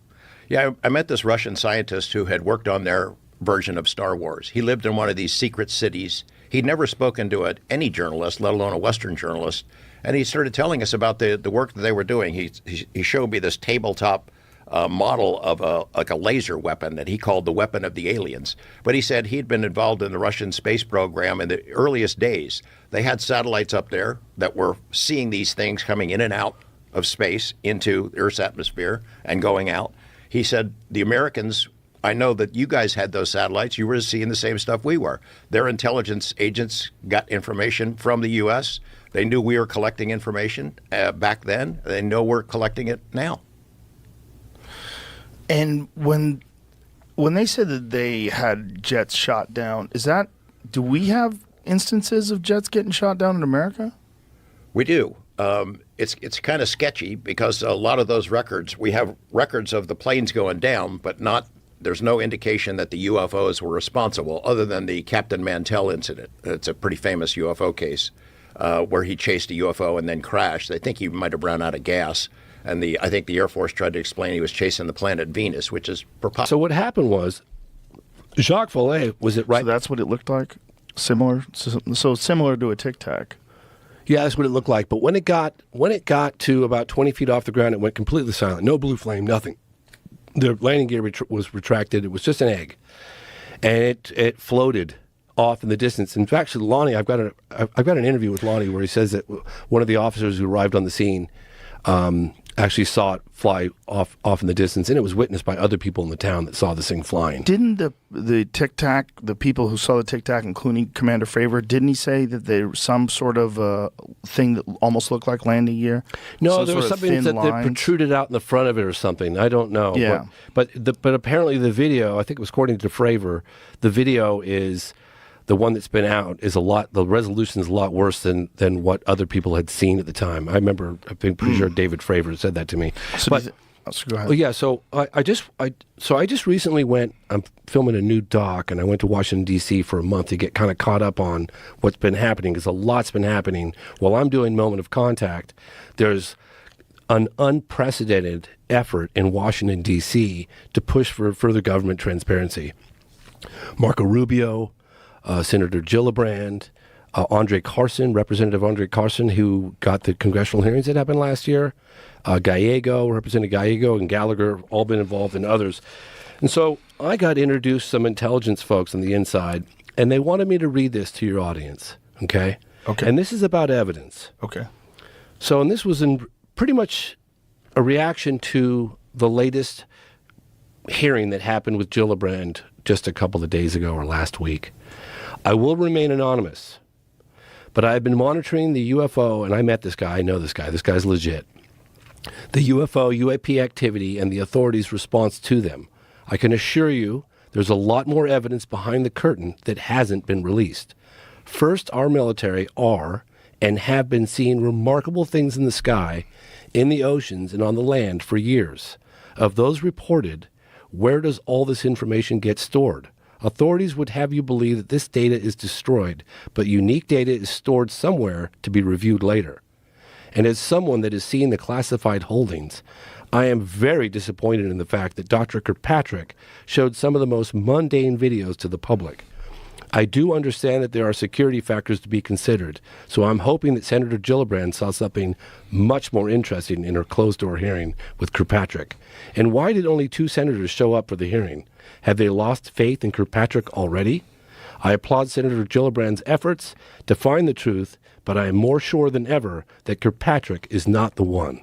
Yeah, I met this Russian scientist who had worked on their version of Star Wars. He lived in one of these secret cities. He'd never spoken to any journalist, let alone a Western journalist. And he started telling us about the work that they were doing. He showed me this tabletop model of a laser weapon that he called the weapon of the aliens. But he said he'd been involved in the Russian space program in the earliest days. They had satellites up there that were seeing these things coming in and out of space into Earth's atmosphere and going out. He said, the Americans, I know that you guys had those satellites. You were seeing the same stuff we were. Their intelligence agents got information from the U.S. They knew we were collecting information back then. They know we're collecting it now. And when they said that they had jets shot down, do we have instances of jets getting shot down in America? We do. It's kind of sketchy because a lot of those records, we have records of the planes going down, but there's no indication that the UFOs were responsible other than the Captain Mantell incident. It's a pretty famous UFO case where he chased a UFO and then crashed. They think he might have run out of gas. And I think the Air Force tried to explain he was chasing the planet Venus, which is preposterous. So what happened was, Jacques Vallée was it right? So that's what it looked like? Similar? So similar to a Tic Tac. Yeah, that's what it looked like. But when it got to about 20 feet off the ground, it went completely silent. No blue flame, nothing. The landing gear was retracted. It was just an egg, and it floated off in the distance. In fact, Lonnie, I've got an interview with Lonnie where he says that one of the officers who arrived on the scene actually saw it fly off in the distance, and it was witnessed by other people in the town that saw this thing flying. Didn't the Tic Tac, the people who saw the Tic Tac, including Commander Fravor, didn't he say that there was some sort of thing that almost looked like landing gear? No, there was something that protruded out in the front of it or something. I don't know. Yeah. But apparently the video, I think it was according to Fravor, the video is... The one that's been out is the resolution is a lot worse than what other people had seen at the time. I've been pretty sure David Fravor said that to me. So go ahead. Well, yeah, so I just recently I'm filming a new doc, and I went to Washington, D.C. for a month to get kind of caught up on what's been happening, because a lot's been happening. While I'm doing Moment of Contact, there's an unprecedented effort in Washington, D.C. to push for further government transparency. Marco Rubio, Senator Gillibrand, Representative Andre Carson, who got the congressional hearings that happened last year, Representative Gallego and Gallagher, all been involved, and others. And so I got introduced some intelligence folks on the inside, and they wanted me to read this to your audience, okay? Okay. And this is about evidence. Okay. So, and this was pretty much a reaction to the latest hearing that happened with Gillibrand just a couple of days ago or last week. I will remain anonymous, but I've been monitoring the UFO, and I met this guy. I know this guy. This guy's legit. The UFO, UAP activity, and the authorities' response to them. I can assure you there's a lot more evidence behind the curtain that hasn't been released. First, our military are and have been seeing remarkable things in the sky, in the oceans, and on the land for years. Of those reported, where does all this information get stored? Authorities would have you believe that this data is destroyed, but unique data is stored somewhere to be reviewed later. And as someone that is seeing the classified holdings, I am very disappointed in the fact that Dr. Kirkpatrick showed some of the most mundane videos to the public. I do understand that there are security factors to be considered, so I'm hoping that Senator Gillibrand saw something much more interesting in her closed-door hearing with Kirkpatrick. And why did only 2 senators show up for the hearing? Have they lost faith in Kirkpatrick already? I applaud Senator Gillibrand's efforts to find the truth, but I am more sure than ever that Kirkpatrick is not the one.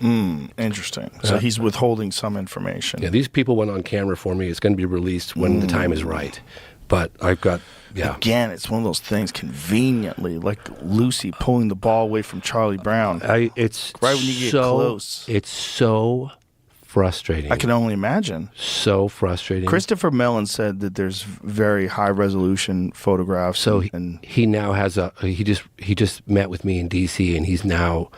Interesting. So he's withholding some information. Yeah, these people went on camera for me. It's going to be released when the time is right. But I've got, Again, it's one of those things conveniently, like Lucy pulling the ball away from Charlie Brown. It's right when you get close. It's so frustrating. I can only imagine. So frustrating. Christopher Mellon said that there's very high resolution photographs. So he now has he just met with me in D.C. and he's now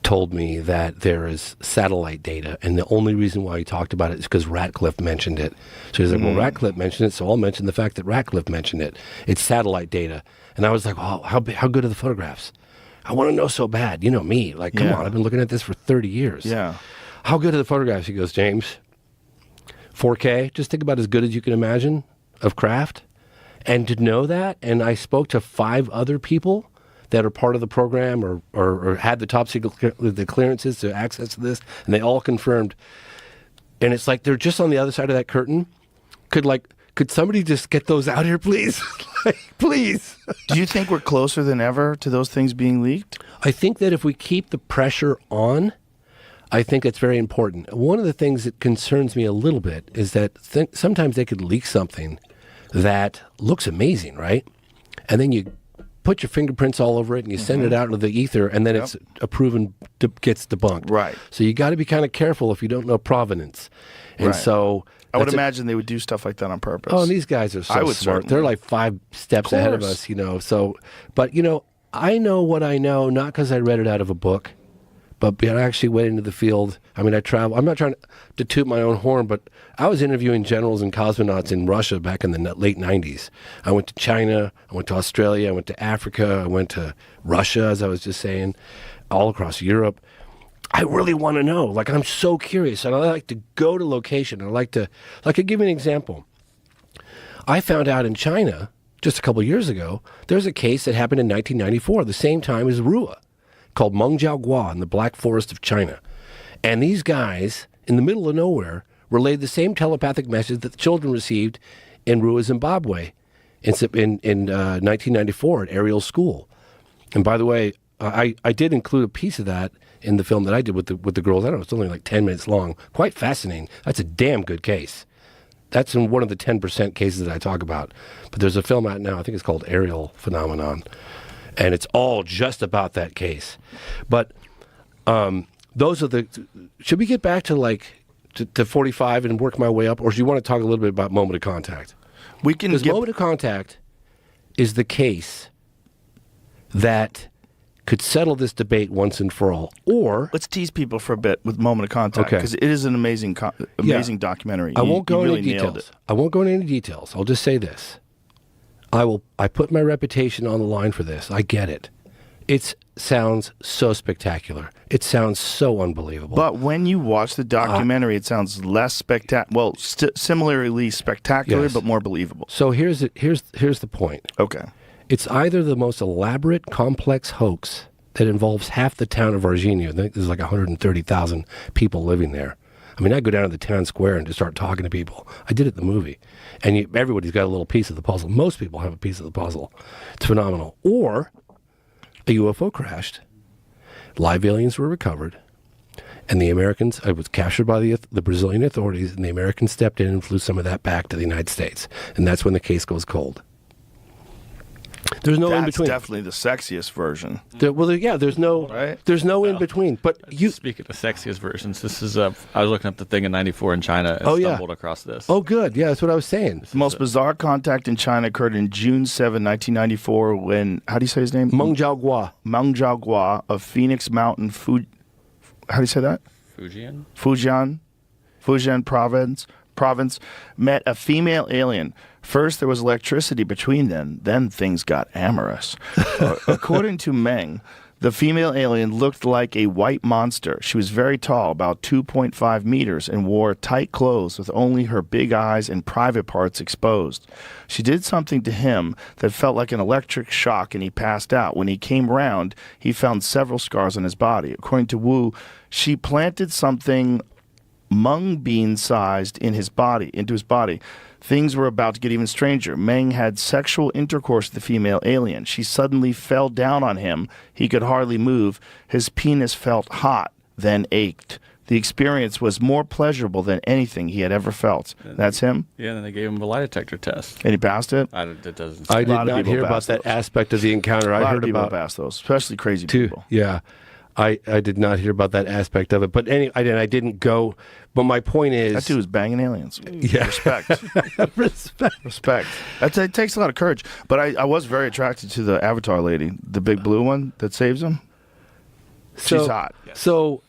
told me that there is satellite data, and the only reason why he talked about it is because Ratcliffe mentioned it. So he's like, well, Ratcliffe mentioned it, so I'll mention the fact that Ratcliffe mentioned it. It's satellite data. And I was like, well, how good are the photographs? I want to know so bad. You know me. Like, come on, I've been looking at this for 30 years. Yeah. How good are the photographs? He goes, James, 4K, just think about as good as you can imagine of craft. And to know that, and I spoke to 5 other people that are part of the program or had the top secret the clearances to access to this, and they all confirmed. And it's like they're just on the other side of that curtain. Could somebody just get those out here, please? Please. Do you think we're closer than ever to those things being leaked? I think that if we keep the pressure on, I think it's very important. One of the things that concerns me a little bit is that sometimes they could leak something that looks amazing, right? And then you put your fingerprints all over it and you send it out into the ether, and then it's gets debunked. Right. So you got to be kind of careful if you don't know provenance. And Right. so I would imagine they would do stuff like that on purpose. oh, and these guys are I so would smart. certainly. They're like 5 steps ahead of course. us, So, but I know what I know not because I read it out of a book, but I actually went into the field. I mean, I travel. I'm not trying to toot my own horn, but I was interviewing generals and cosmonauts in Russia back in the late 90s. I went to China, I went to Australia, I went to Africa, I went to Russia, as I was just saying, all across Europe. I really want to know. Like, I'm so curious, and I like to go to location. I like to, I'll give you an example. I found out in China just a couple of years ago, there's a case that happened in 1994, the same time as Rua, called Mengjiaogua in the Black Forest of China. And these guys, in the middle of nowhere, relayed the same telepathic message that the children received in Rua, Zimbabwe in 1994 at Ariel School. And by the way, I did include a piece of that in the film that I did with the girls. I don't know, it's only like 10 minutes long. Quite fascinating. That's a damn good case. That's in one of the 10% cases that I talk about. But there's a film out now, I think it's called Ariel Phenomenon. And it's all just about that case. But those are the... Should we get back to to 45 and work my way up? Or do you want to talk a little bit about moment of contact? We can Because get moment of contact is the case that could settle this debate once and for all. Or... Let's tease people for a bit with Moment of Contact, Okay. because it is an amazing documentary. I won't go you really into nailed details. it. I won't go into any details. I'll just say this. I put my reputation on the line for this. I get it. It sounds so spectacular. It sounds so unbelievable. But when you watch the documentary, it sounds less spectacular. Well, similarly spectacular, Yes. but more believable. So here's the point. Okay. It's either the most elaborate, complex hoax that involves half the town of Varginha. I think there's like 130,000 people living there. I mean, I go down to the town square and just start talking to people. I did it in the movie. And everybody's got a little piece of the puzzle. Most people have a piece of the puzzle. It's phenomenal. Or a UFO crashed. Live aliens were recovered. And the Americans, it was captured by the Brazilian authorities, and the Americans stepped in and flew some of that back to the United States. And that's when the case goes cold. There's no in That's between. definitely the sexiest version. There's no, Right? there's no in between. But Speaking of sexiest versions, this is I was looking up the thing in '94 in China and Oh, yeah. stumbled across this. oh, good, yeah, that's what I was saying. The most bizarre contact in China occurred in June 7, 1994, when, how do you say his name? Mengjiaogua. Mengjiaogua of Phoenix Mountain, how do you say that? Fujian? Fujian province met a female alien. First, there was electricity between them. Then things got amorous. According to Meng, the female alien looked like a white monster. She was very tall, about 2.5 meters, and wore tight clothes with only her big eyes and private parts exposed. She did something to him that felt like an electric shock, and he passed out. When he came round, he found several scars on his body. According to Wu, she planted something mung bean sized into his body. Things were about to get even stranger. Meng had sexual intercourse with the female alien. She suddenly fell down on him. He could hardly move. His penis felt hot, then ached. The experience was more pleasurable than anything he had ever felt. That's him? Yeah, and then they gave him a lie detector test. And he passed it? It doesn't. I A did lot of not people hear about pass that those. aspect of the encounter. A I lot heard of people about pass those, especially crazy too. people. Yeah, I did not hear about that aspect of it. But I didn't go. But my point is, That dude was banging aliens. Yeah. Respect. respect. Respect. It takes a lot of courage. But I was very attracted to the Avatar lady, the big blue one that saves him. She's hot. So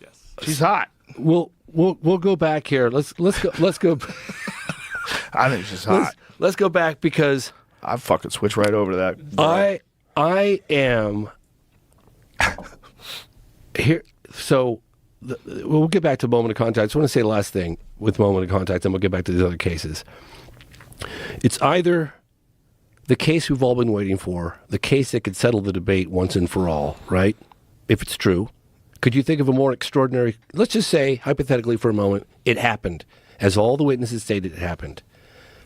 She's hot. we'll go back here. Let's go. I think she's hot. Let's go back because I fucking switch right over to that. I am here. So we'll get back to moment of contact. I just want to say the last thing with moment of contact, and we'll get back to the other cases. It's either the case we've all been waiting for, the case that could settle the debate once and for all, right? If it's true. Could you think of a more extraordinary, let's just say, hypothetically for a moment, it happened, as all the witnesses stated it happened.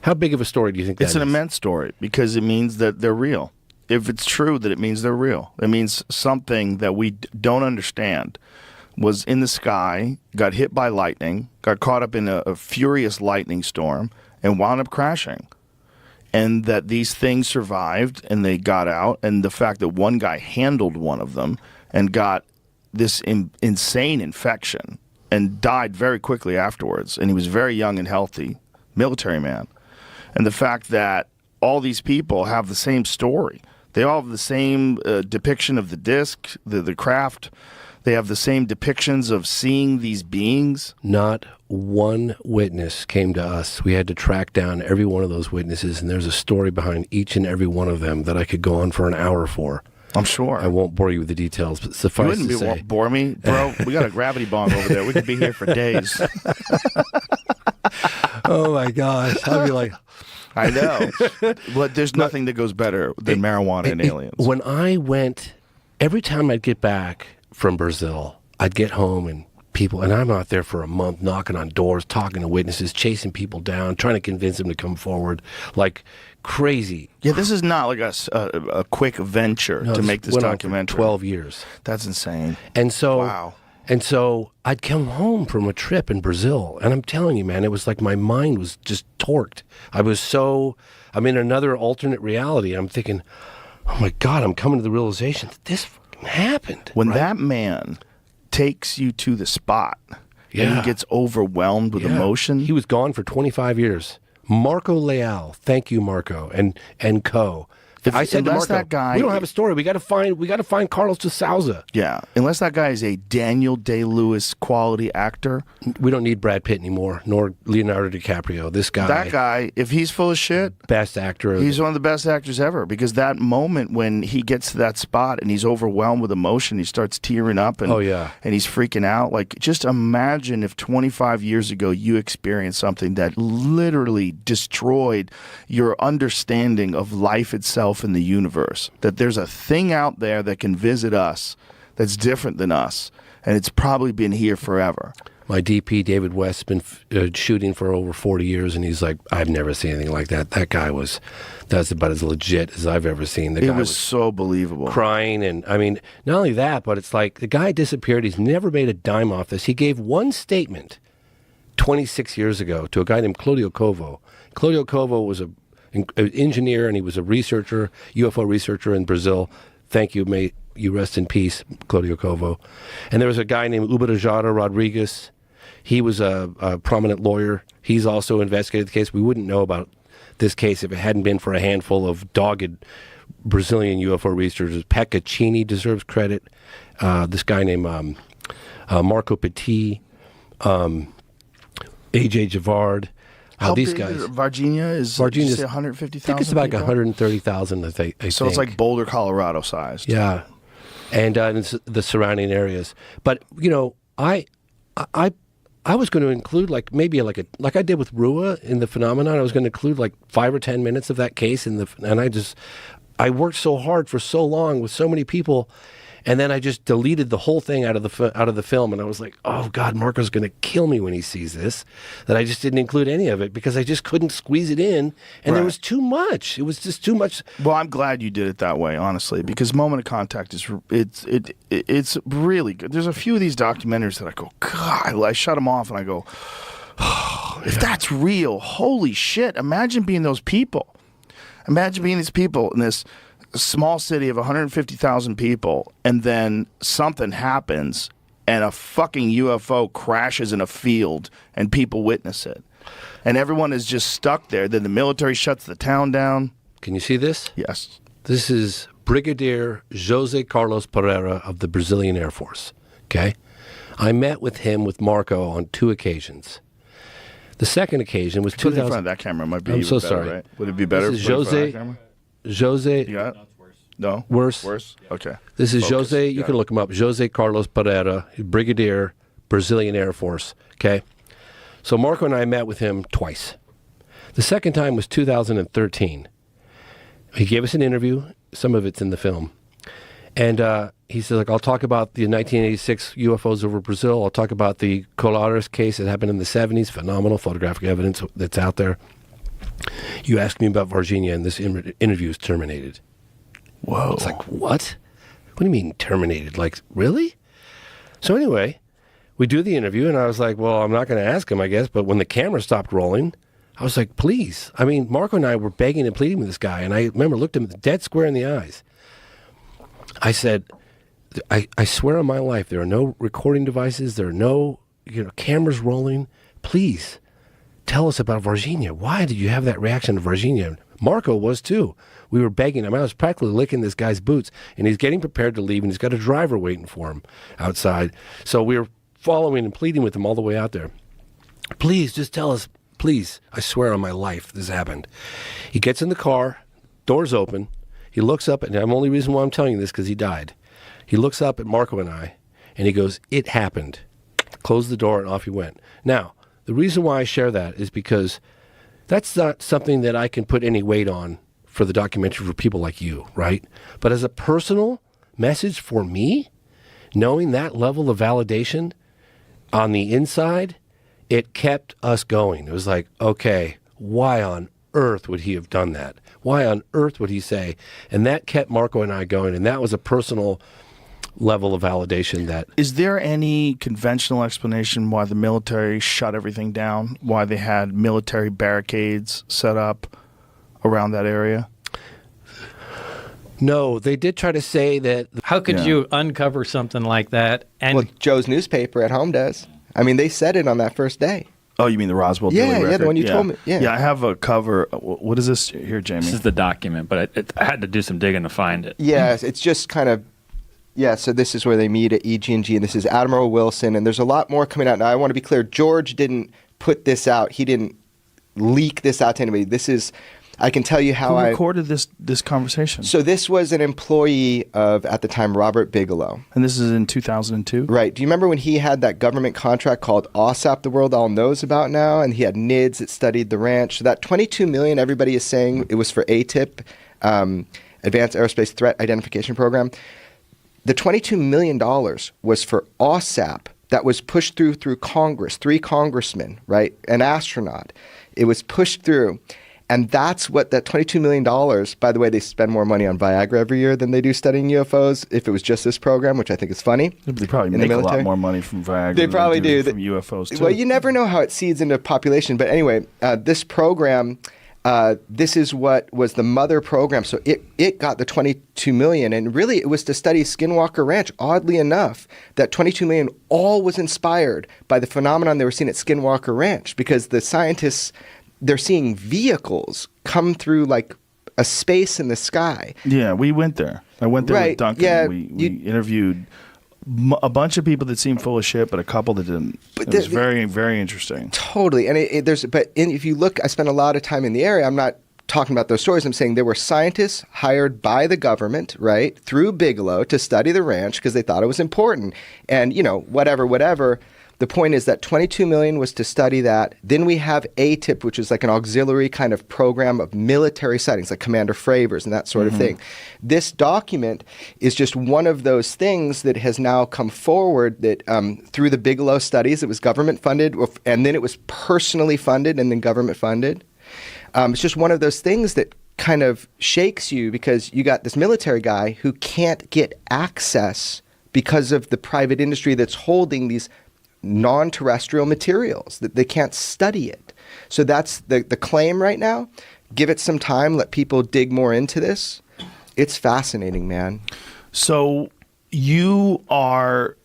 How big of a story do you think that is? It's an immense story because it means that they're real. If it's true, that it means they're real. It means something that we don't understand was in the sky, got hit by lightning, got caught up in a furious lightning storm, and wound up crashing. And that these things survived and they got out, and the fact that one guy handled one of them and got this insane infection and died very quickly afterwards, and he was very young and healthy, military man. And the fact that all these people have the same story. They all have the same depiction of the disc, the craft. They have the same depictions of seeing these beings. Not one witness came to us. We had to track down every one of those witnesses, and there's a story behind each and every one of them that I could go on for an hour for. I'm sure. I won't bore you with the details, but You suffice to say. wouldn't bore me, bro. We got a gravity bomb over there. We could be here for days. Oh my gosh. I'll be like, I know. But there's nothing that goes better than marijuana and aliens. When I went, every time I'd get back from Brazil, I'd get home and I'm out there for a month knocking on doors, talking to witnesses, chasing people down, trying to convince them to come forward like crazy. Yeah, this is not like a quick venture to make this Went on for documentary. 12 years. That's insane. And so, Wow. And so I'd come home from a trip in Brazil, and I'm telling you, man, it was like my mind was just torqued. I'm in another alternate reality. I'm thinking, oh my God, I'm coming to the realization that this fucking happened. When right? that man takes you to the spot and Yeah. he gets overwhelmed with Yeah. emotion. He was gone for 25 years. Marco Leal, thank you, Marco, and co. I said to unless Marco, that guy- we don't have a story. We got to find Carlos de Souza. Yeah, unless that guy is a Daniel Day-Lewis quality actor. We don't need Brad Pitt anymore, nor Leonardo DiCaprio. This guy, That guy, if he's full of shit, best actor. he's one of the best actors ever, because that moment when he gets to that spot and he's overwhelmed with emotion, he starts tearing up and, Oh, yeah. and he's freaking out. Like, just imagine if 25 years ago you experienced something that literally destroyed your understanding of life itself in the universe. That there's a thing out there that can visit us that's different than us, and it's probably been here forever. My DP, David West's been shooting for over 40 years, and he's like, I've never seen anything like that. That's about as legit as I've ever seen. The It guy was so believable. crying, and I mean, not only that, but it's like the guy disappeared. He's never made a dime off this. He gave one statement 26 years ago to a guy named Claudio Covo. Claudio Covo was an engineer, and he was a researcher, UFO researcher in Brazil. Thank you, may you rest in peace, Claudio Covo. And there was a guy named Uberajada Rodriguez. He was a prominent lawyer. He's also investigated the case. We wouldn't know about this case if it hadn't been for a handful of dogged Brazilian UFO researchers. Pekka Cini deserves credit. This guy named Marco Petit, A.J. Javard. How These big guys. is Virginia is? Virginia's- Did you say I 150,000. think it's about people? 130,000, I think. So it's like Boulder, Colorado sized. Yeah, and it's the surrounding areas. But you know, I was going to include like I did with Rua in the phenomenon. I was going to include like 5 or 10 minutes of that case and I worked so hard for so long with so many people, and then I just deleted the whole thing out of the film. And I was like, oh God, Marco's going to kill me when he sees this. That I just didn't include any of it because I just couldn't squeeze it in, and there Right. was too much. It was just too much. Well, I'm glad you did it that way, honestly, because Moment of Contact is it's really good. There's a few of these documentaries that I go, God, I shut them off and I go, oh, if that's real, holy shit! Imagine being those people. Imagine being these people in this small city of 150,000 people, and then something happens and a fucking UFO crashes in a field and people witness it. And everyone is just stuck there. Then the military shuts the town down. Can you see this? Yes. This is Brigadier Jose Carlos Pereira of the Brazilian Air Force. Okay? I met with him with Marco on 2 occasions. The second occasion was Put it in 2000. front of that camera might be I'm even so better, sorry. right? Would it be better This is if put it in front of Jose. that camera? Jose. You got it? No? Worse. Worse? Okay. This is Focus. Jose. You Got can it. look him up. Jose Carlos Pereira, Brigadier, Brazilian Air Force. Okay? So Marco and I met with him twice. The second time was 2013. He gave us an interview. Some of it's in the film. And he said, like, I'll talk about the 1986 UFOs over Brazil. I'll talk about the Colares case that happened in the 70s. Phenomenal photographic evidence that's out there. You asked me about Varginha, and this interview is terminated. Whoa. It's like, what? What do you mean terminated? Like, really? So anyway, we do the interview, and I was like, well, I'm not going to ask him, I guess. But when the camera stopped rolling, I was like, please. I mean, Marco and I were begging and pleading with this guy, and I remember looked him dead square in the eyes. I said, I swear on my life, there are no recording devices. There are no cameras rolling. Please tell us about Varginha. Why did you have that reaction to Varginha? Marco was too. We were begging him. I was practically licking this guy's boots, and he's getting prepared to leave, and he's got a driver waiting for him outside. So we were following and pleading with him all the way out there. Please, just tell us. Please, I swear on my life this happened. He gets in the car, doors open. He looks up, and the only reason why I'm telling you this because he died. He looks up at Marco and I, and he goes, "It happened." Closed the door, and off he went. Now, the reason why I share that is because that's not something that I can put any weight on for the documentary for people like you, right? But as a personal message for me, knowing that level of validation on the inside, it kept us going. It was like, okay, why on earth would he have done that? Why on earth would he say? And that kept Marco and I going, and that was a personal level of validation that... Is there any conventional explanation why the military shut everything down? Why they had military barricades set up around that area? No, they did try to say that... How could Yeah. you uncover something like that? And Well, Joe's newspaper at home does. I mean, they said it on that first day. Oh, you mean the Roswell Yeah, Daily yeah, the Record? one you told me. Yeah. Yeah, I have a cover. What is this here, Jamie? This is the document, but I had to do some digging to find it. Yes, it's just kind of, yeah, so this is where they meet at EG&G, and this is Admiral Wilson, and there's a lot more coming out. Now, I want to be clear, George didn't put this out. He didn't leak this out to anybody. This is, I can tell you how Who I... recorded this conversation? So this was an employee of, at the time, Robert Bigelow. And this is in 2002? Right. Do you remember when he had that government contract called OSAP the world all knows about now? And he had NIDS that studied the ranch. So that $22 million, everybody is saying it was for ATIP, Advanced Aerospace Threat Identification Program. The $22 million was for OSAP that was pushed through Congress, 3 congressmen, right? An astronaut. It was pushed through. And that's what that $22 million, by the way, they spend more money on Viagra every year than they do studying UFOs if it was just this program, which I think is funny. They probably In the make a lot military. more money from Viagra They than probably do. from UFOs, too. Well, you never know how it seeds into population. But anyway, this program, this is what was the mother program. So it got the $22 million. And really, it was to study Skinwalker Ranch. Oddly enough, that $22 million all was inspired by the phenomenon they were seeing at Skinwalker Ranch because the scientists... they're seeing vehicles come through like a space in the sky. Yeah, we went there. I went there Right, with Duncan. yeah, we you- interviewed a bunch of people that seemed full of shit, but a couple that didn't. But It was the- very, very interesting. Totally. And if you look, I spent a lot of time in the area. I'm not talking about those stories. I'm saying there were scientists hired by the government, right, through Bigelow to study the ranch because they thought it was important. And, whatever. The point is that $22 million was to study that. Then we have ATIP, which is like an auxiliary kind of program of military sightings, like Commander Fravers and that sort of thing. This document is just one of those things that has now come forward that through the Bigelow studies, it was government funded, and then it was personally funded and then government funded. It's just one of those things that kind of shakes you because you got this military guy who can't get access because of the private industry that's holding these non-terrestrial materials, that they can't study it. So that's the claim right now. Give it some time, let people dig more into this. It's fascinating, man. So you are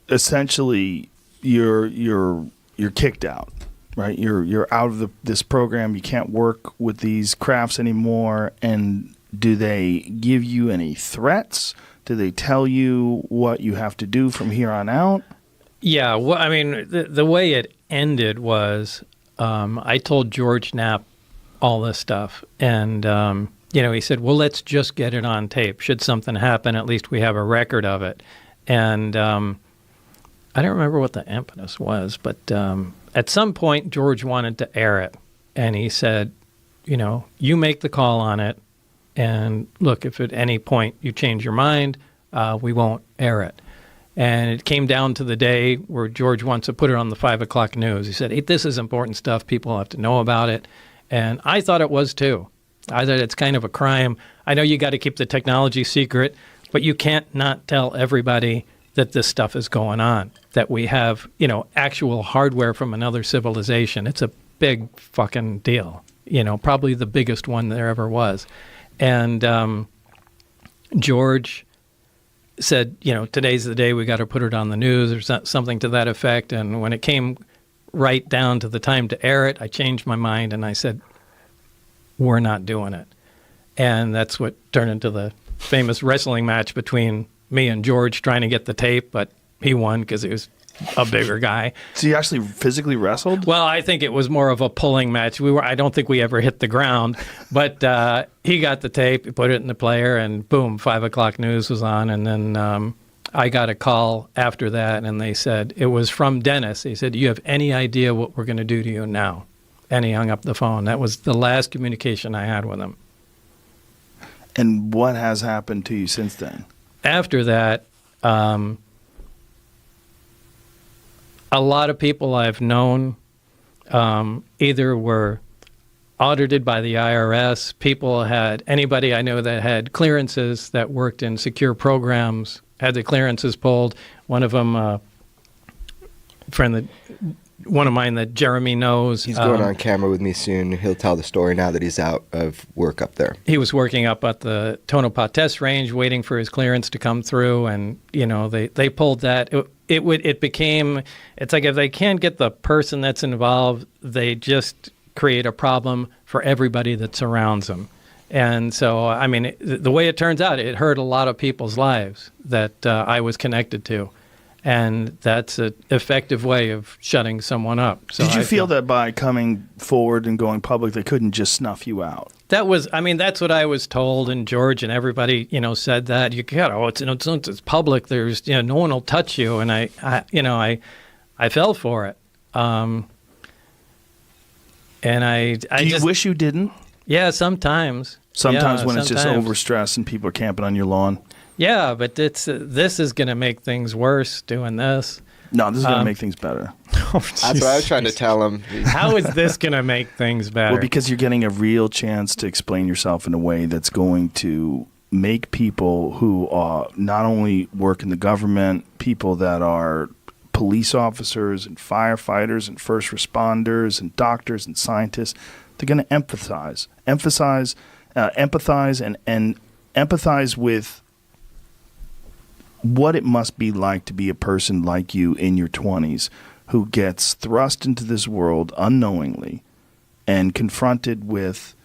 essentially you're kicked out, right? You're out of this program. You can't work with these crafts anymore. And do they give you any threats? Do they tell you what you have to do from here on out? Yeah, well, I mean, the way it ended was I told George Knapp all this stuff, and he said, "Well, let's just get it on tape. Should something happen, at least we have a record of it." And I don't remember what the impetus was, but at some point, George wanted to air it, and he said, "You make the call on it, and look, if at any point you change your mind, we won't air it." And it came down to the day where George wants to put it on the 5 o'clock news. He said, "Hey, this is important stuff. People have to know about it." And I thought it was too. I thought it's kind of a crime. I know you got to keep the technology secret, but you can't not tell everybody that this stuff is going on, that we have, actual hardware from another civilization. It's a big fucking deal, probably the biggest one there ever was. And George said, today's the day we got to put it on the news or something to that effect. And when it came right down to the time to air it, I changed my mind and I said, we're not doing it. And that's what turned into the famous wrestling match between me and George trying to get the tape, but he won because he was a bigger guy. So you actually physically wrestled? Well, I think it was more of a pulling match. I don't think we ever hit the ground, but he got the tape, he put it in the player, and boom, 5 o'clock news was on. And then I got a call after that, and they said, it was from Dennis. He said, "Do you have any idea what we're going to do to you now?" And he hung up the phone. That was the last communication I had with him. And what has happened to you since then? After that, a lot of people I've known either were audited by the IRS, anybody I know that had clearances that worked in secure programs had the clearances pulled. One of them, one of mine that Jeremy knows. He's going on camera with me soon. He'll tell the story now that he's out of work up there. He was working up at the Tonopah Test Range waiting for his clearance to come through, and they pulled that. It's like if they can't get the person that's involved, they just create a problem for everybody that surrounds them. And so, I mean, the way it turns out, it hurt a lot of people's lives that I was connected to. And that's an effective way of shutting someone up. So Did you feel that by coming forward and going public, they couldn't just snuff you out? That's what I was told, and George and everybody, said that it's public. There's, no one will touch you, and I fell for it. And Do you wish you didn't? Yeah, sometimes. Sometimes when it's just overstressed and people are camping on your lawn. Yeah, but this is going to make things worse doing this. No, this is going to make things better. That's what I was trying to tell him. How is this going to make things better? Well, because you're getting a real chance to explain yourself in a way that's going to make people who not only work in the government, people that are police officers and firefighters and first responders and doctors and scientists, they're going to empathize and empathize with what it must be like to be a person like you in your 20s who gets thrust into this world unknowingly and confronted with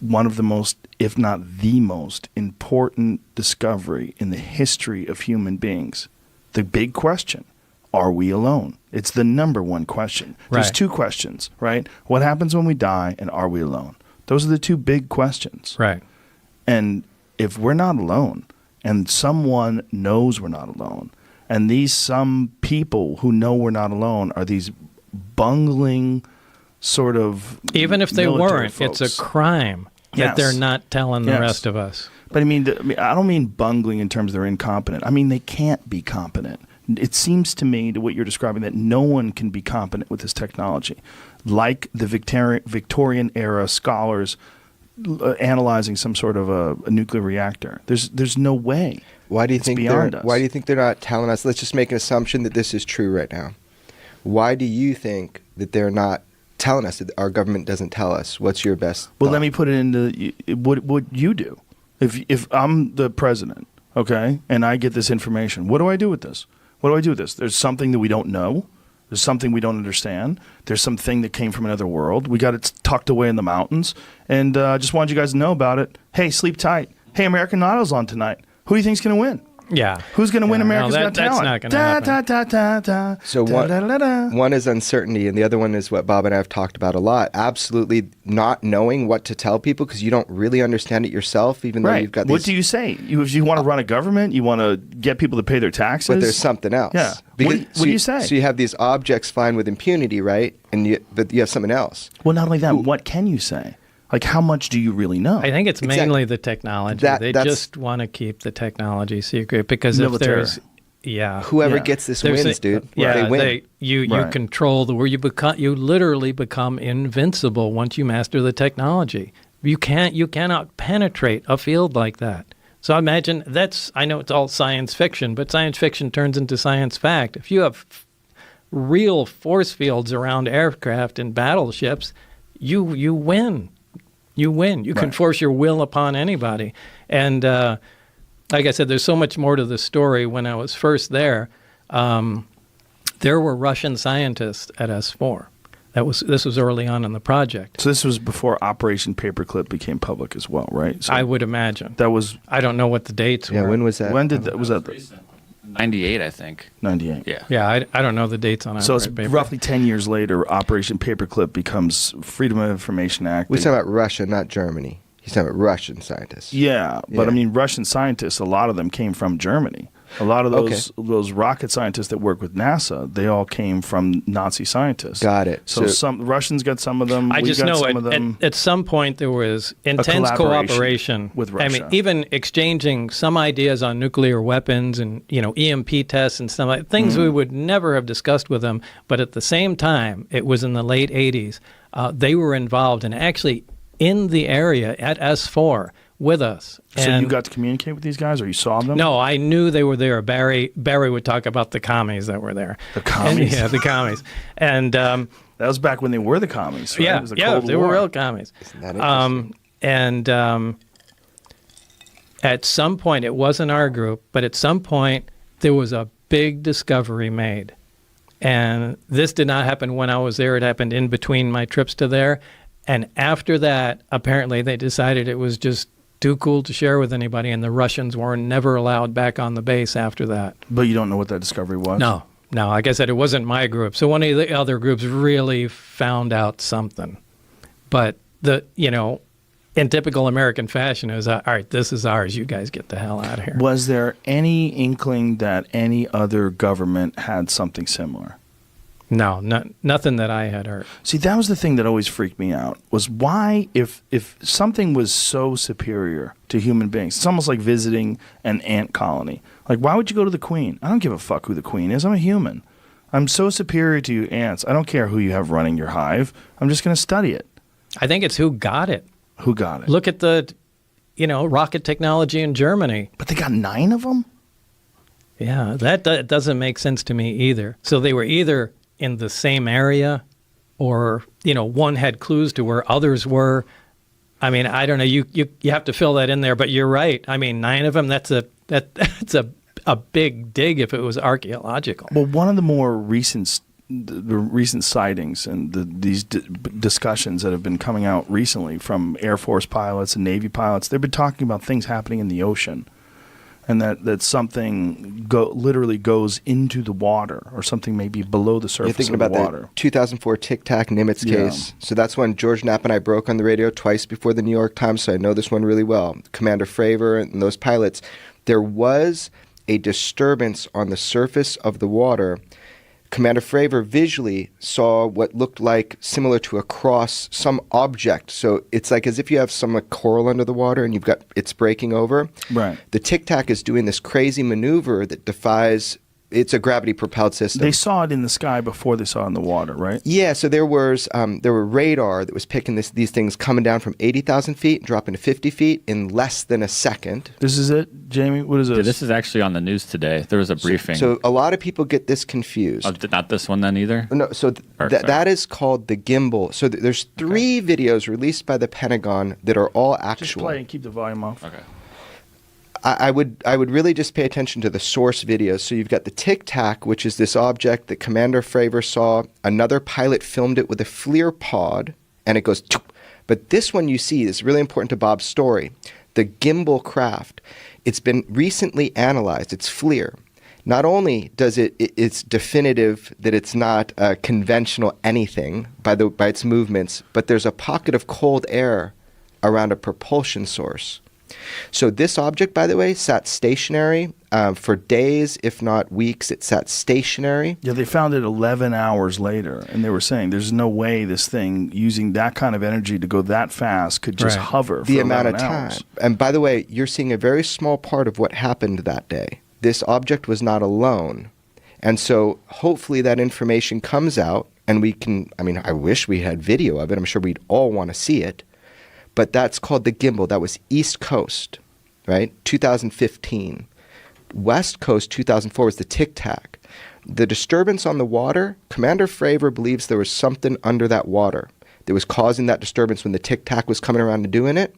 one of the most, if not the most, important discovery in the history of human beings. The big question, are we alone? It's the number one question. There's Right. two questions, right? What happens when we die, and are we alone? Those are the two big questions. Right. And if we're not alone, and someone knows we're not alone, and these some people who know we're not alone are these bungling sort of Even if they military weren't, folks. it's a crime that Yes. they're not telling the Yes. rest of us. But I don't mean bungling in terms of they're incompetent. I mean they can't be competent. It seems to me, to what you're describing, that no one can be competent with this technology. Like the Victorian era scholars analyzing some sort of a nuclear reactor. There's no way. Why do you It's think beyond us. Why do you think they're not telling us? Let's just make an assumption that this is true right now. Why do you think that they're not telling us, that our government doesn't tell us? What's your best Well, thought? let me put it into what you do. If I'm the president, okay, and I get this information, what do I do with this? What do I do with this? There's something that we don't know. There's something we don't understand. There's something that came from another world. We got it tucked away in the mountains, and just wanted you guys to know about it. Hey, sleep tight. Hey, American Idol's on tonight. Who do you think's going to win? Yeah. Who's going to win Yeah, America's no, Got Talent? that's not gonna happen. So one is uncertainty, and the other one is what Bob and I have talked about a lot. Absolutely not knowing what to tell people because you don't really understand it yourself, even though you've got these... What do you say? If you want to run a government, you want to get people to pay their taxes? But there's something else. Yeah. Because, What do you say? So you have these objects flying with impunity, right? But you have something else. Well, not only that, what can you say? Like, how much do you really know? I think it's Exactly. mainly the technology. They just want to keep the technology secret because Military. if there's Whoever Yeah. gets this there's wins, a- dude. Yeah, They win. you Right. control the where you literally become invincible once you master the technology. You cannot penetrate a field like that. So imagine I know it's all science fiction, but science fiction turns into science fact. If you have real force fields around aircraft and battleships, you win. You win. You can Right. force your will upon anybody. And like I said, there's so much more to the story. When I was first there were Russian scientists at S4. This was early on in the project. So this was before Operation Paperclip became public as well, right? So I would imagine. that was I don't know what the dates Yeah, were. when was that? when did that was that? 98, I think. 98. Yeah. Yeah, I don't know the dates on it. So it's roughly 10 years later, Operation Paperclip becomes Freedom of Information Act. We're talking about Russia, not Germany. He's talking about Russian scientists. Yeah, but Yeah. I mean, Russian scientists, a lot of them came from Germany. A lot of those rocket scientists that work with NASA, they all came from Nazi scientists. Got it. So some Russians got some of them. I we just got know some of them. at some point there was intense collaboration cooperation with I mean, Russia. even exchanging some ideas on nuclear weapons and EMP tests and stuff like things we would never have discussed with them. But at the same time, it was in the late '80s. They were involved and actually in the area at S4 with us. So And you got to communicate with these guys, or you saw them? no, I knew they were there. Barry would talk about the commies that were there. The commies? Yeah, the commies. And That was back when they were the commies, right? yeah, It was the yeah, Cold they War. were real commies. Isn't that interesting? And at some point, it wasn't our group, but at some point, there was a big discovery made. And this did not happen when I was there. It happened in between my trips to there. And after that, apparently, they decided it was just too cool to share with anybody, and the Russians were never allowed back on the base after that. But you don't know what that discovery was? No, like I said, it wasn't my group. So one of the other groups really found out something. But in typical American fashion, it was, all right, this is ours. You guys get the hell out of here. Was there any inkling that any other government had something similar? No, nothing that I had heard. See, that was the thing that always freaked me out, was why, if something was so superior to human beings, it's almost like visiting an ant colony. Like, why would you go to the queen? I don't give a fuck who the queen is. I'm a human. I'm so superior to you ants. I don't care who you have running your hive. I'm just going to study it. I think it's who got it. Who got it? Look at the, rocket technology in Germany. But they got 9 of them? Yeah, that doesn't make sense to me either. So they were either in the same area or, one had clues to where others were. I mean, I don't know. You have to fill that in there, but you're right. I mean, 9 of them, that's a big dig if it was archaeological. Well, one of the more recent sightings and these discussions that have been coming out recently from Air Force pilots and Navy pilots, they've been talking about things happening in the ocean, and that something literally goes into the water, or something maybe below the You're surface thinking of the about water. the 2004 Tic Tac Nimitz Yeah. case. So that's when George Knapp and I broke on the radio twice before the New York Times, so I know this one really well. Commander Fravor and those pilots. There was a disturbance on the surface of the water. Commander Fravor visually saw what looked like similar to a cross, some object. So it's like as if you have some coral under the water and it's breaking over. Right. The Tic Tac is doing this crazy maneuver that defies. It's a gravity-propelled system. They saw it in the sky before they saw it in the water, right? Yeah, so there were radar that was picking these things coming down from 80,000 feet, dropping to 50 feet in less than a second. This is it, Jamie? What is this? Yeah, this is actually on the news today. There was a briefing. So a lot of people get this confused. Oh, not this one then either? No, so Or, sorry. that is called the gimbal. So there's 3 videos released by the Pentagon that are all actual. Just play and keep the volume off. Okay. I would really just pay attention to the source videos. So you've got the Tic Tac, which is this object that Commander Fravor saw. Another pilot filmed it with a FLIR pod, and it goes. But this one you see is really important to Bob's story. the gimbal craft. It's been recently analyzed. It's FLIR. Not only does it's definitive that it's not a conventional anything by its movements, but there's a pocket of cold air around a propulsion source. So this object, by the way, sat stationary for days, if not weeks. It sat stationary. Yeah, they found it 11 hours later, and they were saying there's no way this thing, using that kind of energy to go that fast, could just hover for the amount of 11 time. hours. And by the way, you're seeing a very small part of what happened that day. This object was not alone. And so hopefully that information comes out, and we can, I mean, I wish we had video of it. I'm sure we'd all want to see it. But that's called the gimbal. That was East Coast, right? 2015. West Coast, 2004, was the Tic Tac. The disturbance on the water, Commander Fravor believes there was something under that water that was causing that disturbance when the Tic Tac was coming around and doing it.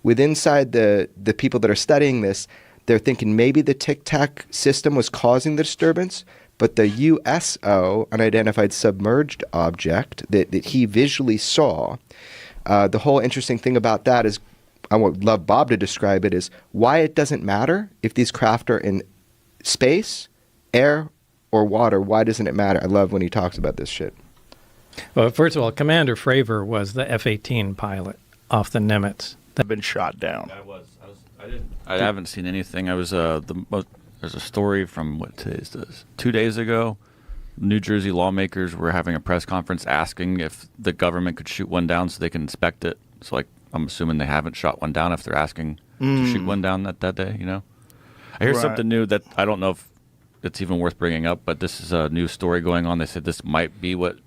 With inside the people that are studying this, they're thinking maybe the Tic Tac system was causing the disturbance, but the USO, unidentified submerged object that he visually saw, the whole interesting thing about that is, I would love Bob to describe it, is why it doesn't matter if these craft are in space, air, or water. Why doesn't it matter? I love when he talks about this shit. Well, first of all, Commander Fravor was the F-18 pilot off the Nimitz. They've been shot down. I haven't seen anything. I was there's a story from what today's this 2 days ago. New Jersey lawmakers were having a press conference asking if the government could shoot one down so they can inspect it. So, like, I'm assuming they haven't shot one down if they're asking to shoot one down that day, you know? I hear something new that I don't know if it's even worth bringing up, but this is a new story going on. They said this might be what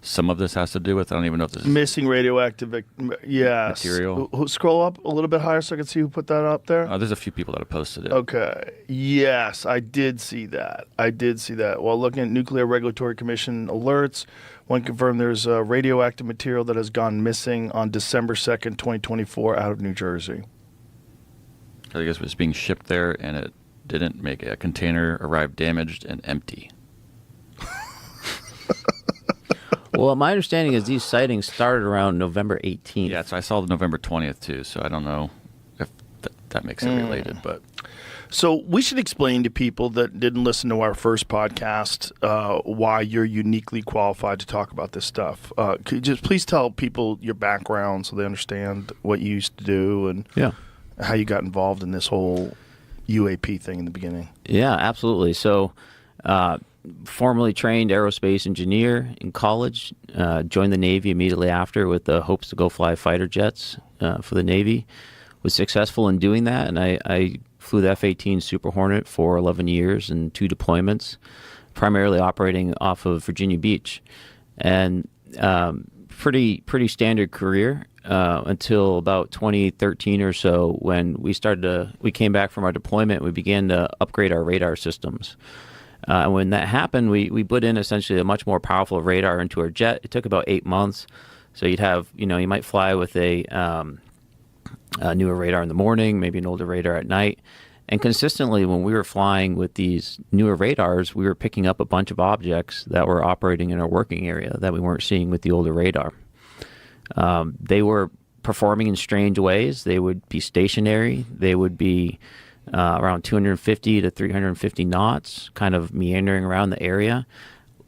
some of this has to do with. I don't even know if this is Missing radioactive material. Scroll up a little bit higher so I can see who put that up there. There's a few people that have posted it. Okay. Yes, I did see that. While looking at Nuclear Regulatory Commission alerts, one confirmed there's radioactive material that has gone missing on December 2nd, 2024 out of New Jersey. I guess it was being shipped there, and it didn't make it. A container arrived damaged and empty. Well, my understanding is these sightings started around November 18th. Yeah, so I saw the November 20th, too, so I don't know if that makes it related, but... So we should explain to people that didn't listen to our first podcast why you're uniquely qualified to talk about this stuff. Could you just please tell people your background so they understand what you used to do and how you got involved in this whole UAP thing in the beginning? Yeah, absolutely. So formerly trained aerospace engineer in college, joined the Navy immediately after with the hopes to go fly fighter jets for the Navy. Was successful in doing that, and I flew the F-18 Super Hornet for 11 years and 2 deployments, primarily operating off of Virginia Beach. And pretty standard career until about 2013 or so, when we came back from our deployment, we began to upgrade our radar systems. And when that happened, we put in essentially a much more powerful radar into our jet. It took about 8 months. So you'd have, you might fly with a newer radar in the morning, maybe an older radar at night. And consistently, when we were flying with these newer radars, we were picking up a bunch of objects that were operating in our working area that we weren't seeing with the older radar. They were performing in strange ways. They would be stationary. They would be around 250 to 350 knots, kind of meandering around the area.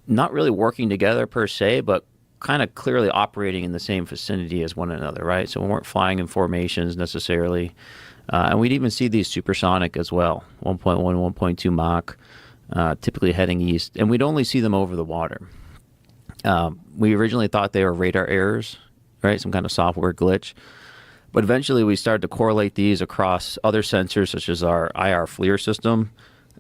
Not really working together per se, but kind of clearly operating in the same vicinity as one another, right? So we weren't flying in formations necessarily. And we'd even see these supersonic as well, 1.1, 1.2 Mach, typically heading east. And we'd only see them over the water. We originally thought they were radar errors, right? Some kind of software glitch. But eventually we started to correlate these across other sensors, such as our IR FLIR system.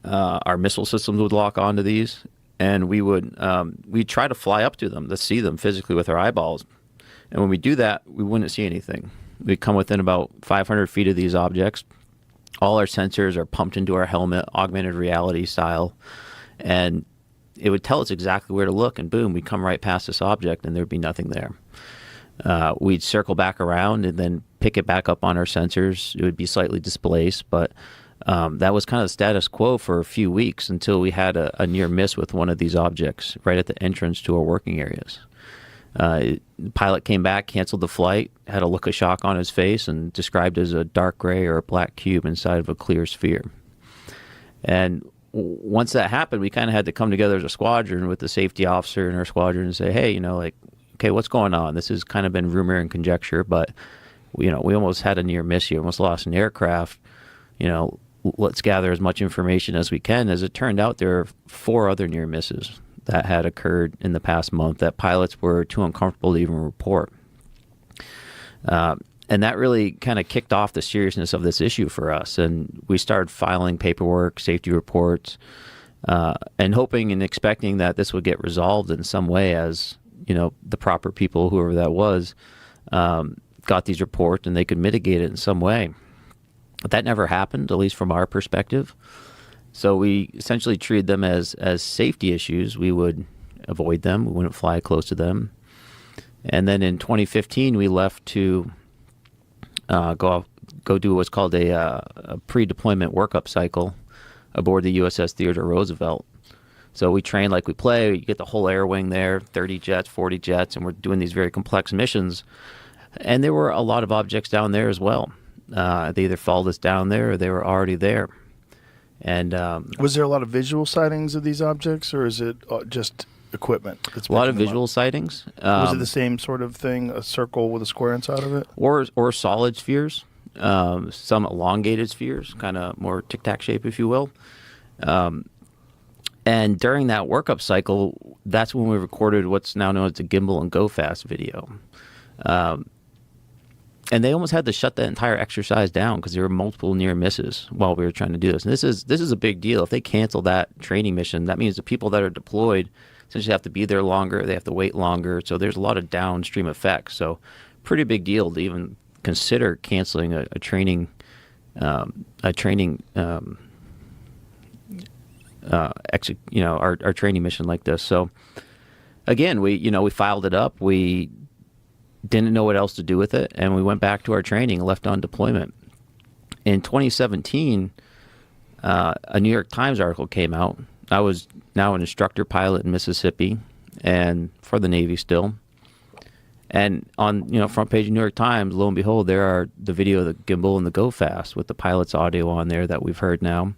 Our missile systems would lock onto these. And we'd try to fly up to them to see them physically with our eyeballs. And when we do that, we wouldn't see anything. We'd come within about 500 feet of these objects. All our sensors are pumped into our helmet, augmented reality style. And it would tell us exactly where to look. And boom, we'd come right past this object and there'd be nothing there. We'd circle back around and then pick it back up on our sensors. It would be slightly displaced, but that was kind of the status quo for a few weeks until we had a near miss with one of these objects right at the entrance to our working areas. The pilot came back, canceled the flight, had a look of shock on his face, and described it as a dark gray or a black cube inside of a clear sphere. And once that happened, we kind of had to come together as a squadron with the safety officer in our squadron and say, hey, okay, what's going on? This has kind of been rumor and conjecture, but we almost had a near miss here, almost lost an aircraft. Let's gather as much information as we can. As it turned out, there are 4 other near misses that had occurred in the past month that pilots were too uncomfortable to even report. And that really kind of kicked off the seriousness of this issue for us. And we started filing paperwork, safety reports, and hoping and expecting that this would get resolved in some way as, the proper people, whoever that was, got these reports and they could mitigate it in some way. But that never happened, at least from our perspective. So we essentially treated them as safety issues. We would avoid them. We wouldn't fly close to them. And then in 2015, we left to go do what's called a pre-deployment workup cycle aboard the USS Theodore Roosevelt. So we train like we play. You get the whole air wing there, 30 jets, 40 jets, and we're doing these very complex missions. And there were a lot of objects down there as well. They either followed us down there or they were already there. And was there a lot of visual sightings of these objects, or is it just equipment? A lot of visual sightings. Was it the same sort of thing, a circle with a square inside of it? Or solid spheres, some elongated spheres, kind of more tic-tac shape, if you will. And during that workup cycle, that's when we recorded what's now known as the gimbal and go fast video. And they almost had to shut that entire exercise down because there were multiple near misses while we were trying to do this. And this is a big deal. If they cancel that training mission, that means the people that are deployed essentially have to be there longer. They have to wait longer. So there's a lot of downstream effects. So pretty big deal to even consider canceling our training mission like this. So again, we filed it up. We didn't know what else to do with it, and we went back to our training and left on deployment. In 2017, a New York Times article came out. I was now an instructor pilot in Mississippi, and for the Navy still. And on front page of New York Times, lo and behold, there are the video of the gimbal and the go fast with the pilot's audio on there that we've heard now.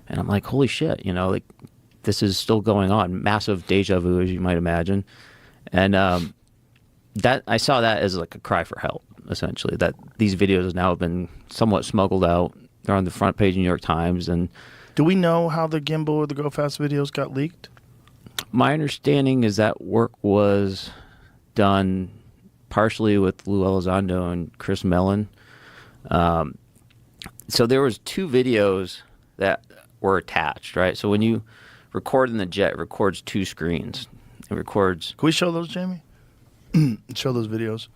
And I'm like, holy shit, this is still going on. Massive deja vu, as you might imagine. And that I saw that as like a cry for help, essentially, that these videos have now been somewhat smuggled out. They're on the front page of New York Times. And do we know how the gimbal or the go fast videos got leaked? My understanding is that work was done partially with Lou Elizondo and Chris Mellon. So there was 2 videos that were attached, right? So when you record in the jet, it records 2 screens. It records... Can we show those, Jamie? Show those videos.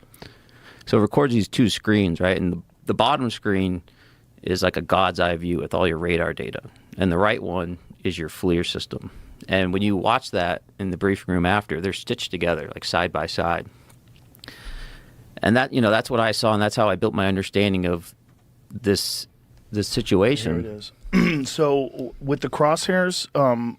So it records these 2 screens, right? And the bottom screen is like a God's eye view with all your radar data. And the right one is your FLIR system. And when you watch that in the briefing room after, they're stitched together, like side by side. And that, that's what I saw, and that's how I built my understanding of this situation. Here it is. So with the crosshairs,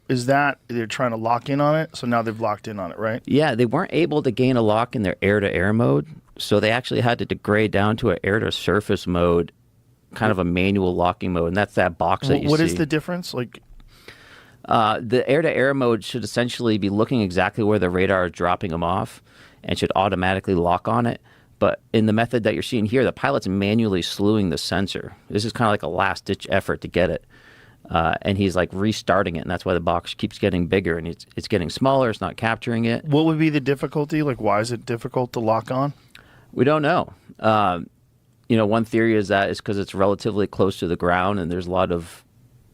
is that they're trying to lock in on it? So now they've locked in on it, right? Yeah, they weren't able to gain a lock in their air-to-air mode, so they actually had to degrade down to an air-to-surface mode, kind of a manual locking mode, and that's that box that you see. What is the difference? The air-to-air mode should essentially be looking exactly where the radar is dropping them off and should automatically lock on it. But in the method that you're seeing here, the pilot's manually slewing the sensor. This is kind of like a last-ditch effort to get it. And he's like restarting it, and that's why the box keeps getting bigger, and it's getting smaller. It's not capturing it. What would be the difficulty? Why is it difficult to lock on? We don't know. One theory is because it's relatively close to the ground, and there's a lot of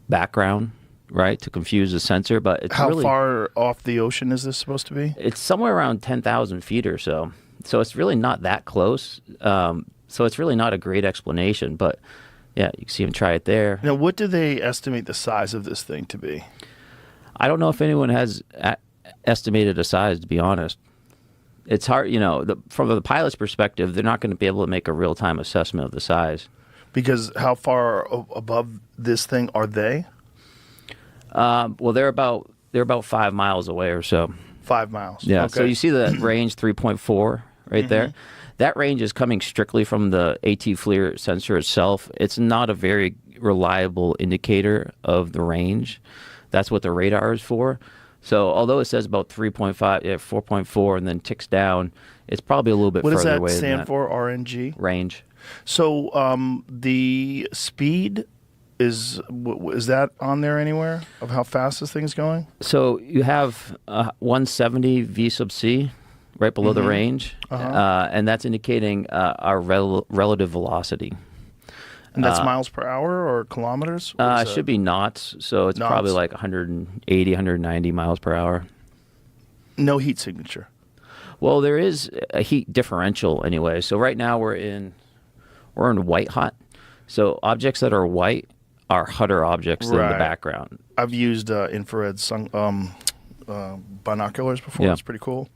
background, right, to confuse the sensor. But it's how far off the ocean is this supposed to be? It's somewhere around 10,000 feet or so. So it's really not that close. So it's really not a great explanation. But, yeah, you can see him try it there. Now, what do they estimate the size of this thing to be? I don't know if anyone has estimated a size, to be honest. It's hard, from the pilot's perspective, they're not going to be able to make a real-time assessment of the size. Because how far above this thing are they? Well, they're about 5 miles away or so. 5 miles. Yeah. Okay. So you see the range 3.4 right there. That range is coming strictly from the AT FLIR sensor itself. It's not a very reliable indicator of the range. That's what the radar is for. So although it says about 3.5, 4.4, and then ticks down, it's probably a little bit What does further that away than stand that. for? RNG. Range. So the speed is that on there anywhere of how fast this thing's going? So you have 170 V sub C right below the range, and that's indicating our relative velocity. And that's miles per hour or kilometers? What It is should be knots, so it's Knots. probably like 180, 190 miles per hour. no heat signature. Well, there is a heat differential anyway. So right now we're in white hot. So objects that are white are hotter objects than the Right. background. I've used infrared binoculars before. Yeah. It's pretty cool.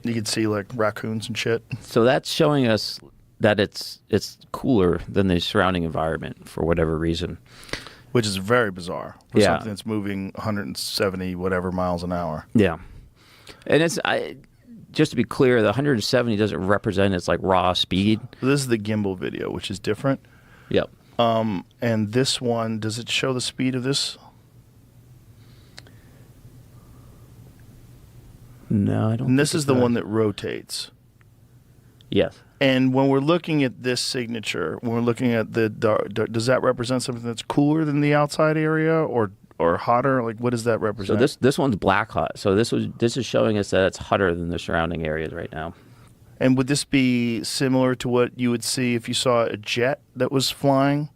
You can see like raccoons and shit. So that's showing us that it's cooler than the surrounding environment for whatever reason. Which is very bizarre for Yeah. something that's moving 170 whatever miles an hour. Yeah, and just to be clear, the 170 doesn't represent its like raw speed. This is the gimbal video, which is different. Yep. And this one, does it show the speed of this? No, I don't. And this think is it the does. one that rotates. Yes. And when we're looking at this signature, when we're looking at the dark, does that represent something that's cooler than the outside area or hotter? Like, what does that So represent? this one's black hot. So this is showing us that it's hotter than the surrounding areas right now. And would this be similar to what you would see if you saw a jet that was flying?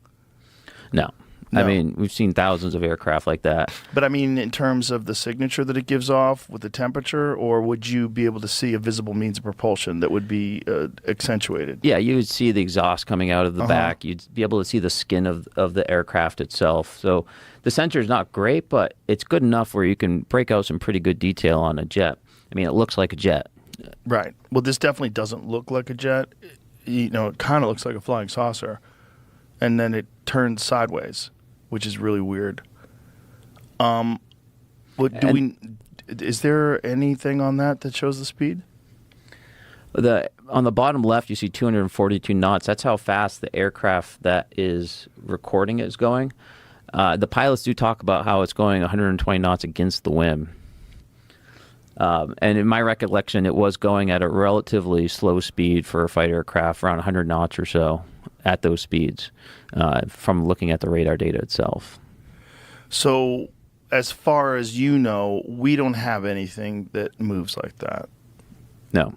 No. No. I mean, we've seen thousands of aircraft like that. But I mean, in terms of the signature that it gives off with the temperature, or would you be able to see a visible means of propulsion that would be accentuated? Yeah, you would see the exhaust coming out of the back. You'd be able to see the skin of the aircraft itself. So the sensor is not great, but it's good enough where you can break out some pretty good detail on a jet. I mean, it looks like a jet. Right. Well, this definitely doesn't look like a jet. You know, it kind of looks like a flying saucer, and then it turns sideways, which is really weird. Is there anything on that shows the speed? On the bottom left, you see 242 knots. That's how fast the aircraft that is recording it is going. The pilots do talk about how it's going 120 knots against the wind. And in my recollection, it was going at a relatively slow speed for a fighter aircraft, around 100 knots or so at those speeds, from looking at the radar data itself. So, as far as you know, we don't have anything that moves like that. No,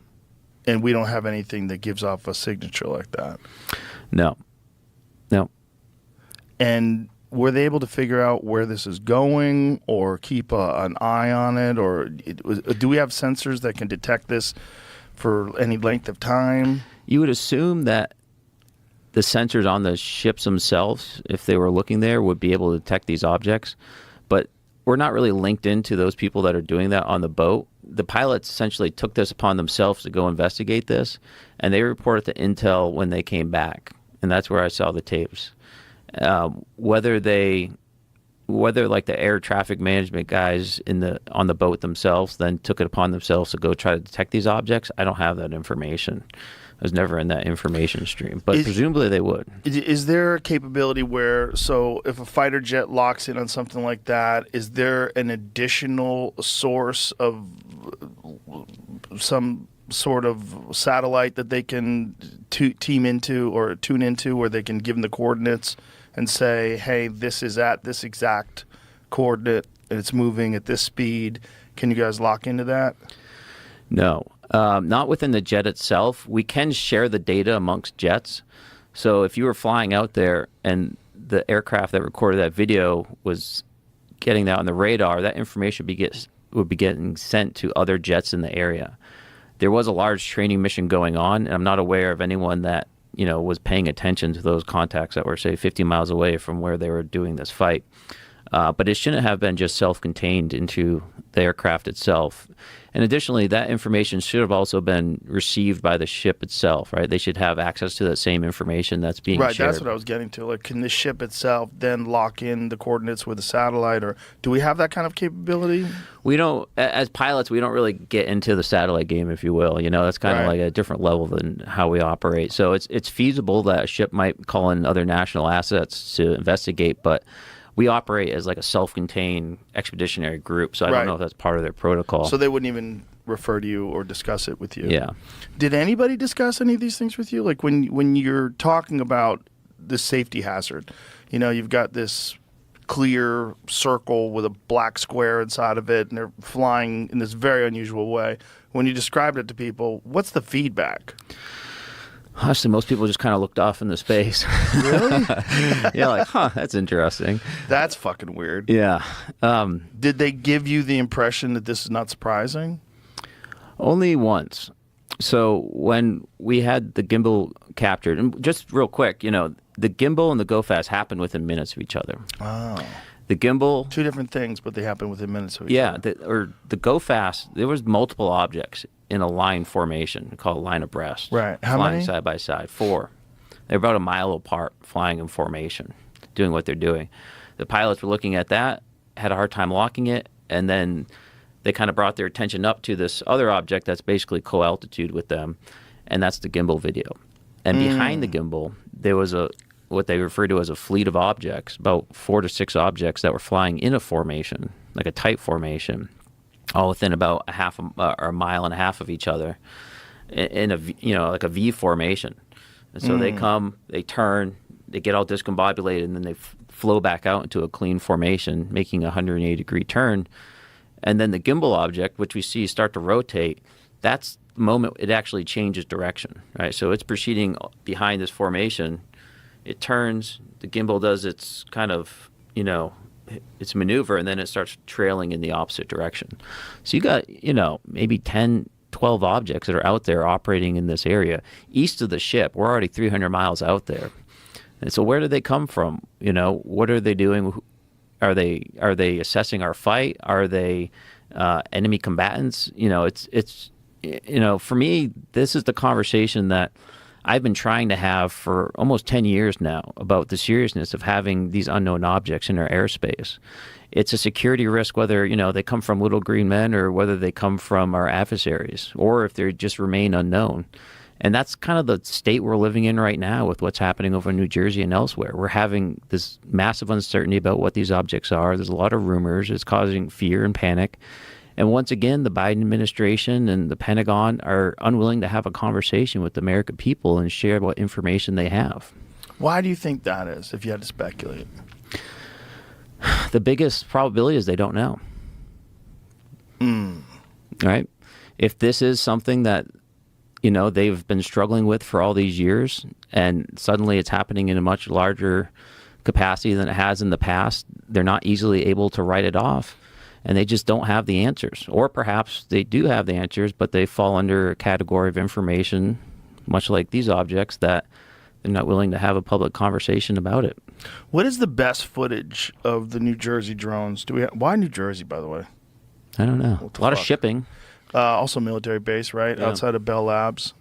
And we don't have anything that gives off a signature like that. no. And were they able to figure out where this is going or keep an eye on it? Or do we have sensors that can detect this for any length of time? You would assume that the sensors on the ships themselves, if they were looking there, would be able to detect these objects. But we're not really linked into those people that are doing that on the boat. The pilots essentially took this upon themselves to go investigate this, and they reported to Intel when they came back. And that's where I saw the tapes. Whether like the air traffic management guys on the boat themselves then took it upon themselves to go try to detect these objects, I don't have that information. I was never in that information stream, but presumably they would. Is there a capability where, so if a fighter jet locks in on something like that, is there an additional source of some sort of satellite that they can team into or tune into where they can give them the coordinates and say, hey, this is at this exact coordinate and it's moving at this speed? Can you guys lock into that? No, not within the jet itself. We can share the data amongst jets. So if you were flying out there and the aircraft that recorded that video was getting that on the radar, that information would be getting sent to other jets in the area. There was a large training mission going on, and I'm not aware of anyone that was paying attention to those contacts that were, say, 50 miles away from where they were doing this fight. But it shouldn't have been just self-contained into the aircraft itself. And additionally, that information should have also been received by the ship itself, right? They should have access to that same information that's being Right, shared. that's what I was getting to. Like, can the ship itself then lock in the coordinates with a satellite, or do we have that kind of capability? We don't, as pilots, we don't really get into the satellite game, if you will. You know, that's kind of Right. like a different level than how we operate. So it's feasible that a ship might call in other national assets to investigate, but we operate as like a self-contained expeditionary group. So I Right. don't know if that's part of their protocol. So they wouldn't even refer to you or discuss it with you. Yeah. Did anybody discuss any of these things with you? Like when you're talking about the safety hazard, you know, you've got this clear circle with a black square inside of it, and they're flying in this very unusual way. When you described it to people, what's the feedback? Honestly, most people just kind of looked off into space. Really? Yeah, like, huh, that's interesting. That's fucking weird. Yeah. Did they give you the impression that this is not surprising? Only once. So when we had the gimbal captured, and just real quick, you know, the gimbal and the go fast happened within minutes of each other. Oh. The gimbal, Two different things, but they happen within minutes of each yeah, other. the go fast, there was multiple objects in a line formation called line abreast. Right. How flying many? side by side. 4. They're about a mile apart, flying in formation, doing what they're doing. The pilots were looking at that, had a hard time locking it, and then they kind of brought their attention up to this other object that's basically co-altitude with them, and that's the gimbal video. And behind the gimbal, there was what they refer to as a fleet of objects, about 4 to 6 objects that were flying in a formation, like a tight formation, all within about a mile and a half of each other, in a like a V formation. And so they come, they turn, they get all discombobulated, and then they flow back out into a clean formation, making a 180-degree turn. And then the gimbal object, which we see start to rotate, that's the moment it actually changes direction, right? So it's proceeding behind this formation. It turns, the gimbal does its kind of, its maneuver, and then it starts trailing in the opposite direction. So you got, maybe 10, 12 objects that are out there operating in this area. East of the ship, we're already 300 miles out there. And so where do they come from? What are they doing? Are they assessing our fight? Are they enemy combatants? For me, this is the conversation that I've been trying to have for almost 10 years now about the seriousness of having these unknown objects in our airspace. It's a security risk whether, they come from little green men or whether they come from our adversaries, or if they just remain unknown. And that's kind of the state we're living in right now with what's happening over in New Jersey and elsewhere. We're having this massive uncertainty about what these objects are. There's a lot of rumors. It's causing fear and panic. And once again, the Biden administration and the Pentagon are unwilling to have a conversation with the American people and share what information they have. Why do you think that is, if you had to speculate? The biggest probability is they don't know. Right? If this is something that they've been struggling with for all these years, and suddenly it's happening in a much larger capacity than it has in the past, they're not easily able to write it off, and they just don't have the answers. Or perhaps they do have the answers, but they fall under a category of information, much like these objects, that they're not willing to have a public conversation about it. What is the best footage of the New Jersey drones? Why New Jersey, by the way? I don't know. A lot of shipping. Also military base, right? Yeah. Outside of Bell Labs,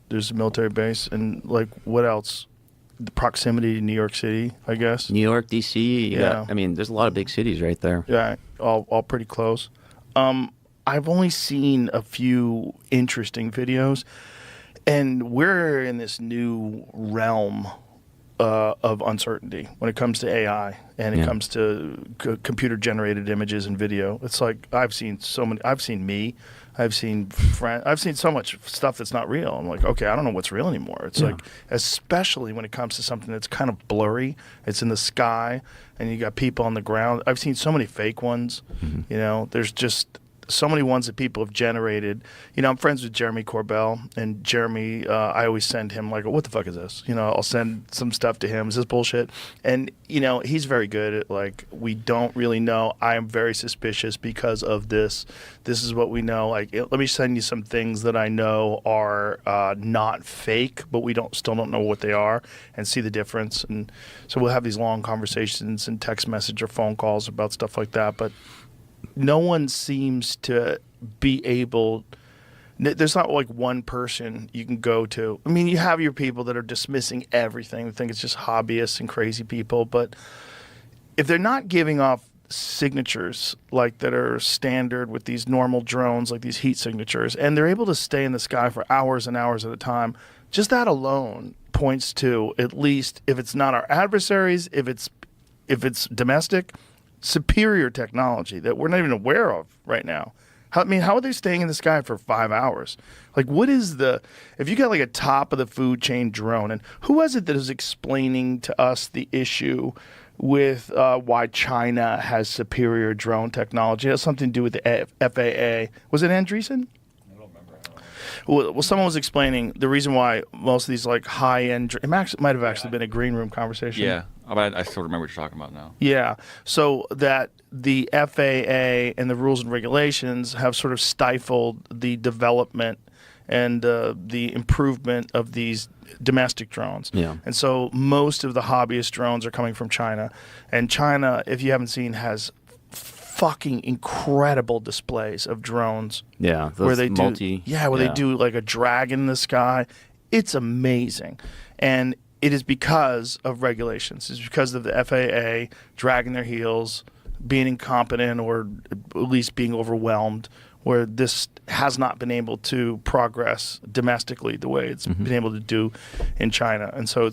there's a military base. And, what else? The proximity to New York City, I guess. New York, D.C. Yeah. There's a lot of big cities right there. Yeah, all pretty close. I've only seen a few interesting videos, and we're in this new realm of uncertainty when it comes to AI and it comes to computer-generated images and video. It's like I've seen so many. I've seen me. I've seen so much stuff that's not real. I'm like, okay, I don't know what's real anymore. It's like, especially when it comes to something that's kind of blurry. It's in the sky, and you got people on the ground. I've seen so many fake ones. There's just so many ones that people have generated. You know, I'm friends with Jeremy Corbell, and Jeremy, I always send him like, what the fuck is this? You know, I'll send some stuff to him. Is this bullshit? And, you know, he's very good at like, we don't really know. I am very suspicious because of this. This is what we know. Like, let me send you some things that I know are not fake, but we still don't know what they are, and see the difference. And so we'll have these long conversations and text message or phone calls about stuff like that. But no one seems to be able. There's not like one person you can go to. I mean, you have your people that are dismissing everything, think it's just hobbyists and crazy people. But if they're not giving off signatures like that are standard with these normal drones, like these heat signatures, and they're able to stay in the sky for hours and hours at a time, just that alone points to, at least if it's not our adversaries, if it's domestic, superior technology that we're not even aware of right now. How are they staying in the sky for 5 hours? Like, what is if you got like a top of the food chain drone, and who was it that is explaining to us the issue with why China has superior drone technology? It has something to do with the FAA. Was it Andreessen? Well, someone was explaining the reason why most of these like high-end. It might have actually been a green room conversation. Yeah, but I still remember what you're talking about now. Yeah, so that the FAA and the rules and regulations have sort of stifled the development and the improvement of these domestic drones. Yeah. And so most of the hobbyist drones are coming from China. And China, if you haven't seen, has fucking incredible displays of drones. Yeah, where they they do like a dragon in the sky. It's amazing. And it is because of regulations. It's because of the FAA dragging their heels, being incompetent, or at least being overwhelmed, where this has not been able to progress domestically the way it's been able to do in China. And so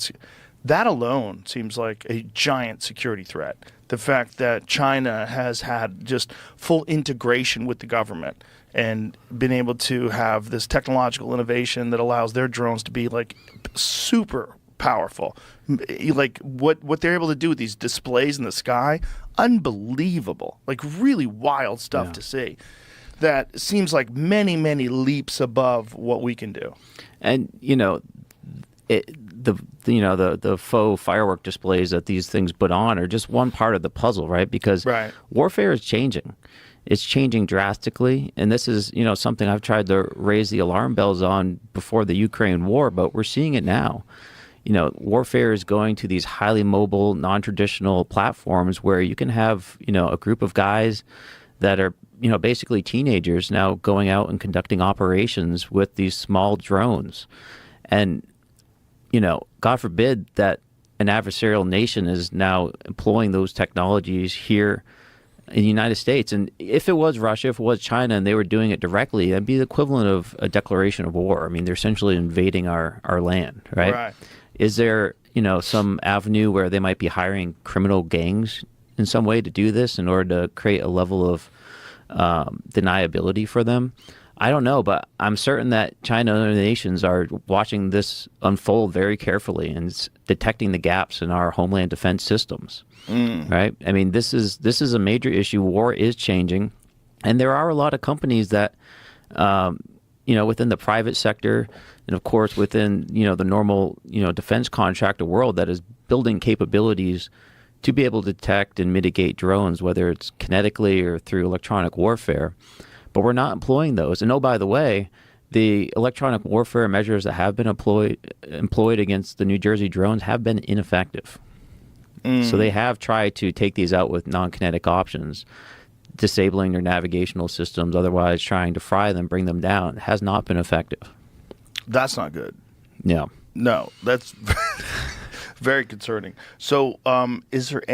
that alone seems like a giant security threat. The fact that China has had just full integration with the government and been able to have this technological innovation that allows their drones to be like super powerful. Like what they're able to do with these displays in the sky, unbelievable. Like really wild stuff to see. That seems like many, many leaps above what we can do. And the faux firework displays that these things put on are just one part of the puzzle, right? Because warfare is changing. It's changing drastically, and this is something I've tried to raise the alarm bells on before the Ukraine war, but we're seeing it now. Warfare is going to these highly mobile, non-traditional platforms where you can have a group of guys that are basically teenagers now going out and conducting operations with these small drones. And God forbid that an adversarial nation is now employing those technologies here in the United States. And if it was Russia, if it was China, and they were doing it directly, that'd be the equivalent of a declaration of war. I mean, they're essentially invading our land, right? Is there, some avenue where they might be hiring criminal gangs in some way to do this in order to create a level of deniability for them? I don't know, but I'm certain that China and other nations are watching this unfold very carefully and detecting the gaps in our homeland defense systems. Right? I mean, this is a major issue. War is changing, and there are a lot of companies that, within the private sector, and of course within the normal defense contractor world, that is building capabilities to be able to detect and mitigate drones, whether it's kinetically or through electronic warfare. But we're not employing those. And by the way, the electronic warfare measures that have been employed against the New Jersey drones have been ineffective. So they have tried to take these out with non-kinetic options, disabling their navigational systems, otherwise trying to fry them, bring them down. It has not been effective. That's not good. Yeah. No, that's very concerning. So is there any